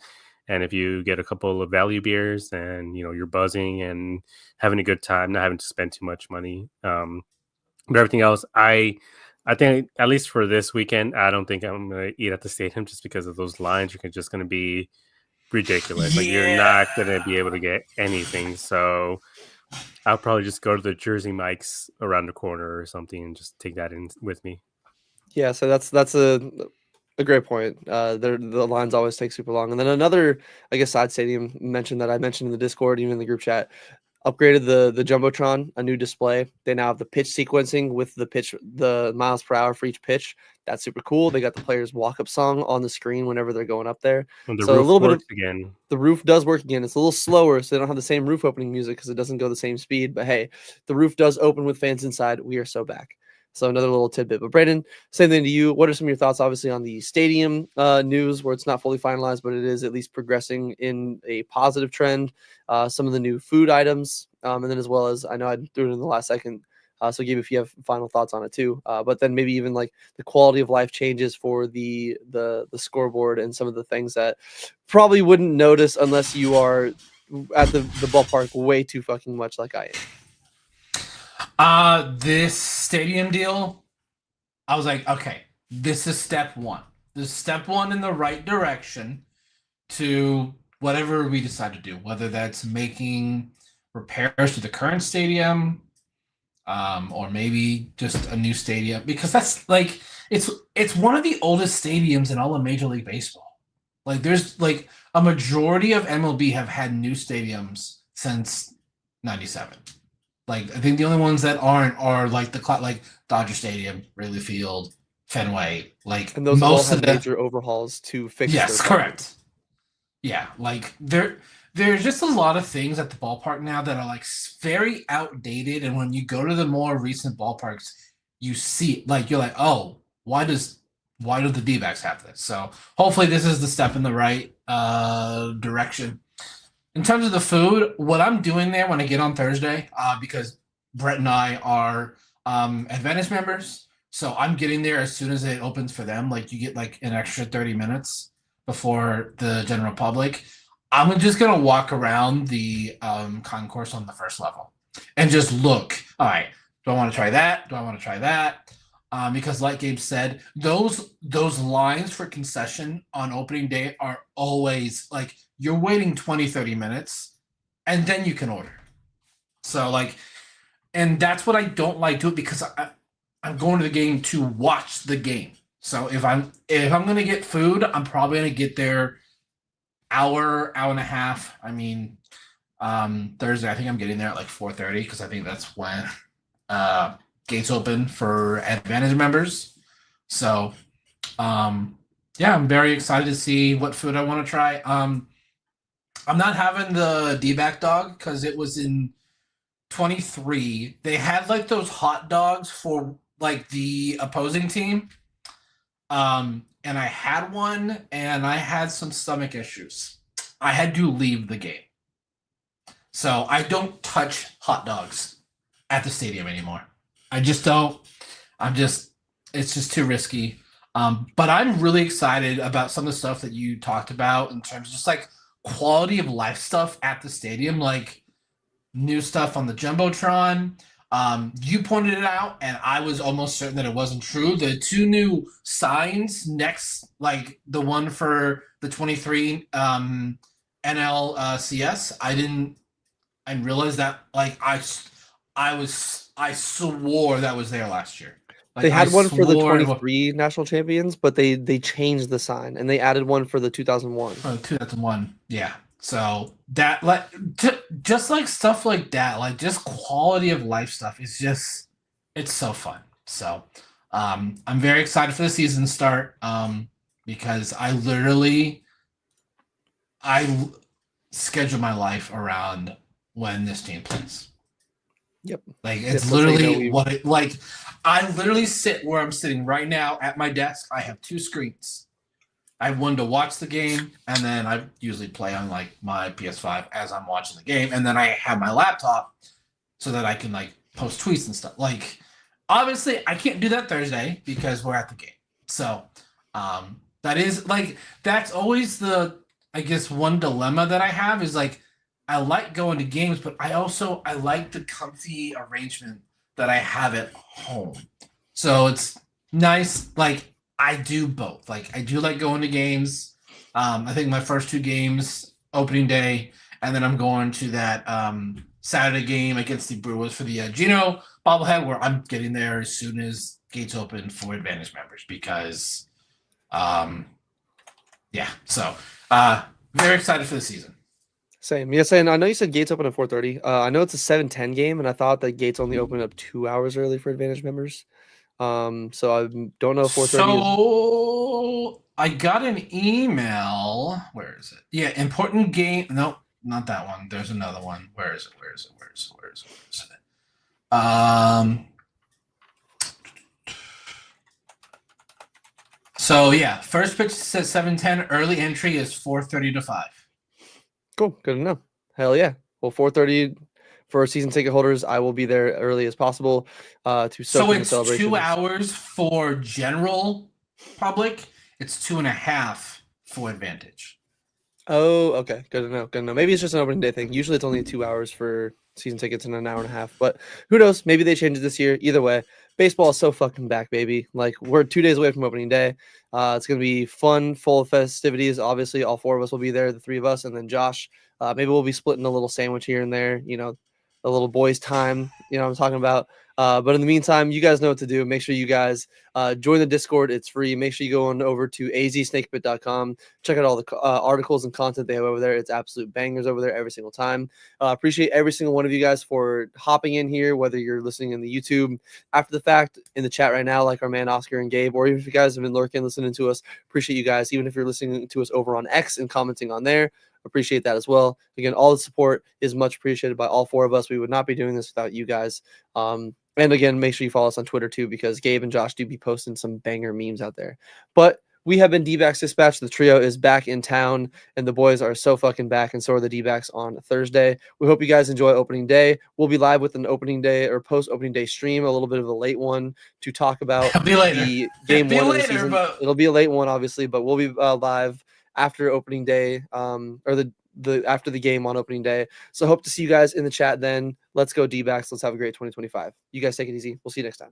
B: And if you get a couple of value beers and, you know, you're buzzing and having a good time, not having to spend too much money. But everything else, I think, at least for this weekend, I don't think I'm going to eat at the stadium just because of those lines. You're just going to be ridiculous. Like, you're not going to be able to get anything. So I'll probably just go to the Jersey Mike's around the corner or something and just take that in with me.
A: Yeah, so that's a great point. The lines always take super long. And then another, I guess, side stadium mentioned that I mentioned in the Discord, even in the group chat, upgraded the Jumbotron, a new display. They now have the pitch sequencing with the miles per hour for each pitch. That's super cool. They got the players' walk-up song on the screen whenever they're going up there.
B: And the
A: so
B: roof
A: a little
B: works
A: bit
B: again.
A: The roof does work again. It's a little slower, so they don't have the same roof opening music because it doesn't go the same speed. But hey, the roof does open with fans inside. We are so back. So another little tidbit. But Brandon, same thing to you. What are some of your thoughts, obviously, on the stadium news, where it's not fully finalized, but it is at least progressing in a positive trend? Some of the new food items, and then as well as, I know I threw it in the last second, so Gabe, if you have final thoughts on it too. But then maybe even like the quality of life changes for the scoreboard and some of the things that probably wouldn't notice unless you are at the ballpark way too fucking much like I am.
C: This stadium deal, I was like, okay, this is step one. This is step one in the right direction to whatever we decide to do, whether that's making repairs to the current stadium, or maybe just a new stadium, because that's like, it's one of the oldest stadiums in all of Major League Baseball. Like, there's like a majority of MLB have had new stadiums since '97. Like, I think the only ones that aren't are like like Dodger Stadium, Wrigley Field, Fenway. Like,
A: And those
C: most
A: all
C: of
A: have
C: the
A: major overhauls to fix.
C: yes, correct. Yeah, like there's just a lot of things at the ballpark now that are like very outdated, and when you go to the more recent ballparks, you see, like, you're like, oh, why does why do the D-backs have this? So hopefully this is the step in the right direction. In terms of the food, what I'm doing there when I get on Thursday, because Brett and I are Advantage members, so I'm getting there as soon as it opens for them. Like you get like an extra 30 minutes before the general public. I'm just gonna walk around the concourse on the first level and just look. All right, do I want to try that? Do I want to try that? Because like Gabe said, those lines for concession on opening day are always like you're waiting 20, 30 minutes and then you can order. So like, and that's what I don't like to it because I'm going to the game to watch the game. So if I'm gonna get food, I'm probably gonna get there hour and a half. I mean, Thursday, I think I'm getting there at like 4:30 because I think that's when gates open for Advantage members. So, yeah, I'm very excited to see what food I want to try. I'm not having the D-back dog because it was in 23. They had like those hot dogs for like the opposing team. And I had one and I had some stomach issues. I had to leave the game. So I don't touch hot dogs at the stadium anymore. I just don't. It's just too risky. But I'm really excited about some of the stuff that you talked about in terms of just like quality of life stuff at the stadium, like new stuff on the Jumbotron. You pointed it out, and I was almost certain that it wasn't true. The two new signs next, like the one for the 23 NLCS, I didn't realize that. Like I swore that was there last year. Like,
A: they had one for the 23 national champions, but they changed the sign and they added one for the 2001.
C: Oh, 2001, yeah. So that like just like stuff like that, like just quality of life stuff is just it's so fun. So I'm very excited for the season start because I schedule my life around when this team plays.
A: Yep.
C: Like it's literally what it like. I literally sit where I'm sitting right now at my desk. I have two screens. I have one to watch the game, and then I usually play on like my PS5 as I'm watching the game, and then I have my laptop so that I can like post tweets and stuff. Like, obviously, I can't do that Thursday because we're at the game. So, that is like that's always the I guess one dilemma that I have is like I like going to games, but I like the comfy arrangement that I have at home. So it's nice. Like I do both. Like I do like going to games. I think my first two games, opening day, and then I'm going to that Saturday game against the Brewers for the Gino bobblehead, where I'm getting there as soon as gates open for Advantage members because, yeah. So very excited for the season.
A: Same. Yes, and I know you said gates open at 4:30. I know it's a 7:10 game, and I thought that gates only open up 2 hours early for Advantage members. So I don't know if 4:30.
C: So I got an email. Where is it? Yeah, important game. No, not that one. There's another one. Where is it? So yeah, first pitch says 7:10. Early entry is 4:30 to 5.
A: Cool. Good to know. Hell yeah. Well, 4:30 for season ticket holders. I will be there early as possible to soak in the celebrations.
C: 2 hours for general public. It's 2.5 for Advantage.
A: Oh, okay. Good to know. Good to know. Maybe it's just an opening day thing. Usually it's only 2 hours for season tickets and an hour and a half. But who knows? Maybe they change it this year. Either way, baseball is so fucking back, baby. Like we're 2 days away from opening day. It's gonna be fun, full of festivities. Obviously, all four of us will be there, the three of us, and then Josh. Maybe we'll be splitting a little sandwich here and there. You know, a little boys' time. You know what I'm talking about. But in the meantime, you guys know what to do. Make sure you guys join the Discord. It's free. Make sure you go on over to azsnakebit.com. Check out all the articles and content they have over there. It's absolute bangers over there every single time. Appreciate every single one of you guys for hopping in here, whether you're listening in the YouTube after the fact, in the chat right now, like our man Oscar and Gabe, or even if you guys have been lurking, listening to us. Appreciate you guys. Even if you're listening to us over on X and commenting on there, appreciate that as well. Again, all the support is much appreciated by all four of us. We would not be doing this without you guys. And again, make sure you follow us on Twitter too, because Gabe and Josh do be posting some banger memes out there. But we have been Dbacks Dispatch. The trio is back in town, and the boys are so fucking back, and so are the Dbacks on Thursday. We hope you guys enjoy opening day. We'll be live with an opening day or post-opening day stream, a little bit of a late one, to talk about
C: It'll be later.
A: the game
C: It'll be
A: one of the
C: later,
A: season.
C: but-
A: It'll be a late one, obviously, but we'll be live after opening day, or the after the game on opening day. So hope to see you guys in the chat then. Let's go D-backs. Let's have a great 2025. You guys take it easy. We'll see you next time.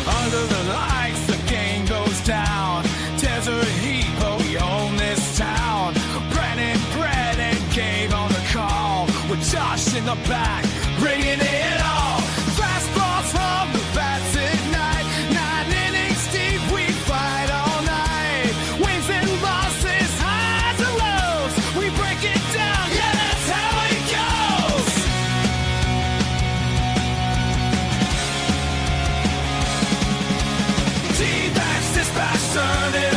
F: Under the lights, the game goes down. Desert heat, but we own this town. Brennan, Brett, and Gabe on the call. With Josh in the back, bringing it all. Fastballs from the bats at night. 9 innings deep, we fight all night. Wins and losses, highs and lows. We break it down, yeah, that's how it goes. Dbacks Dispatch, turn it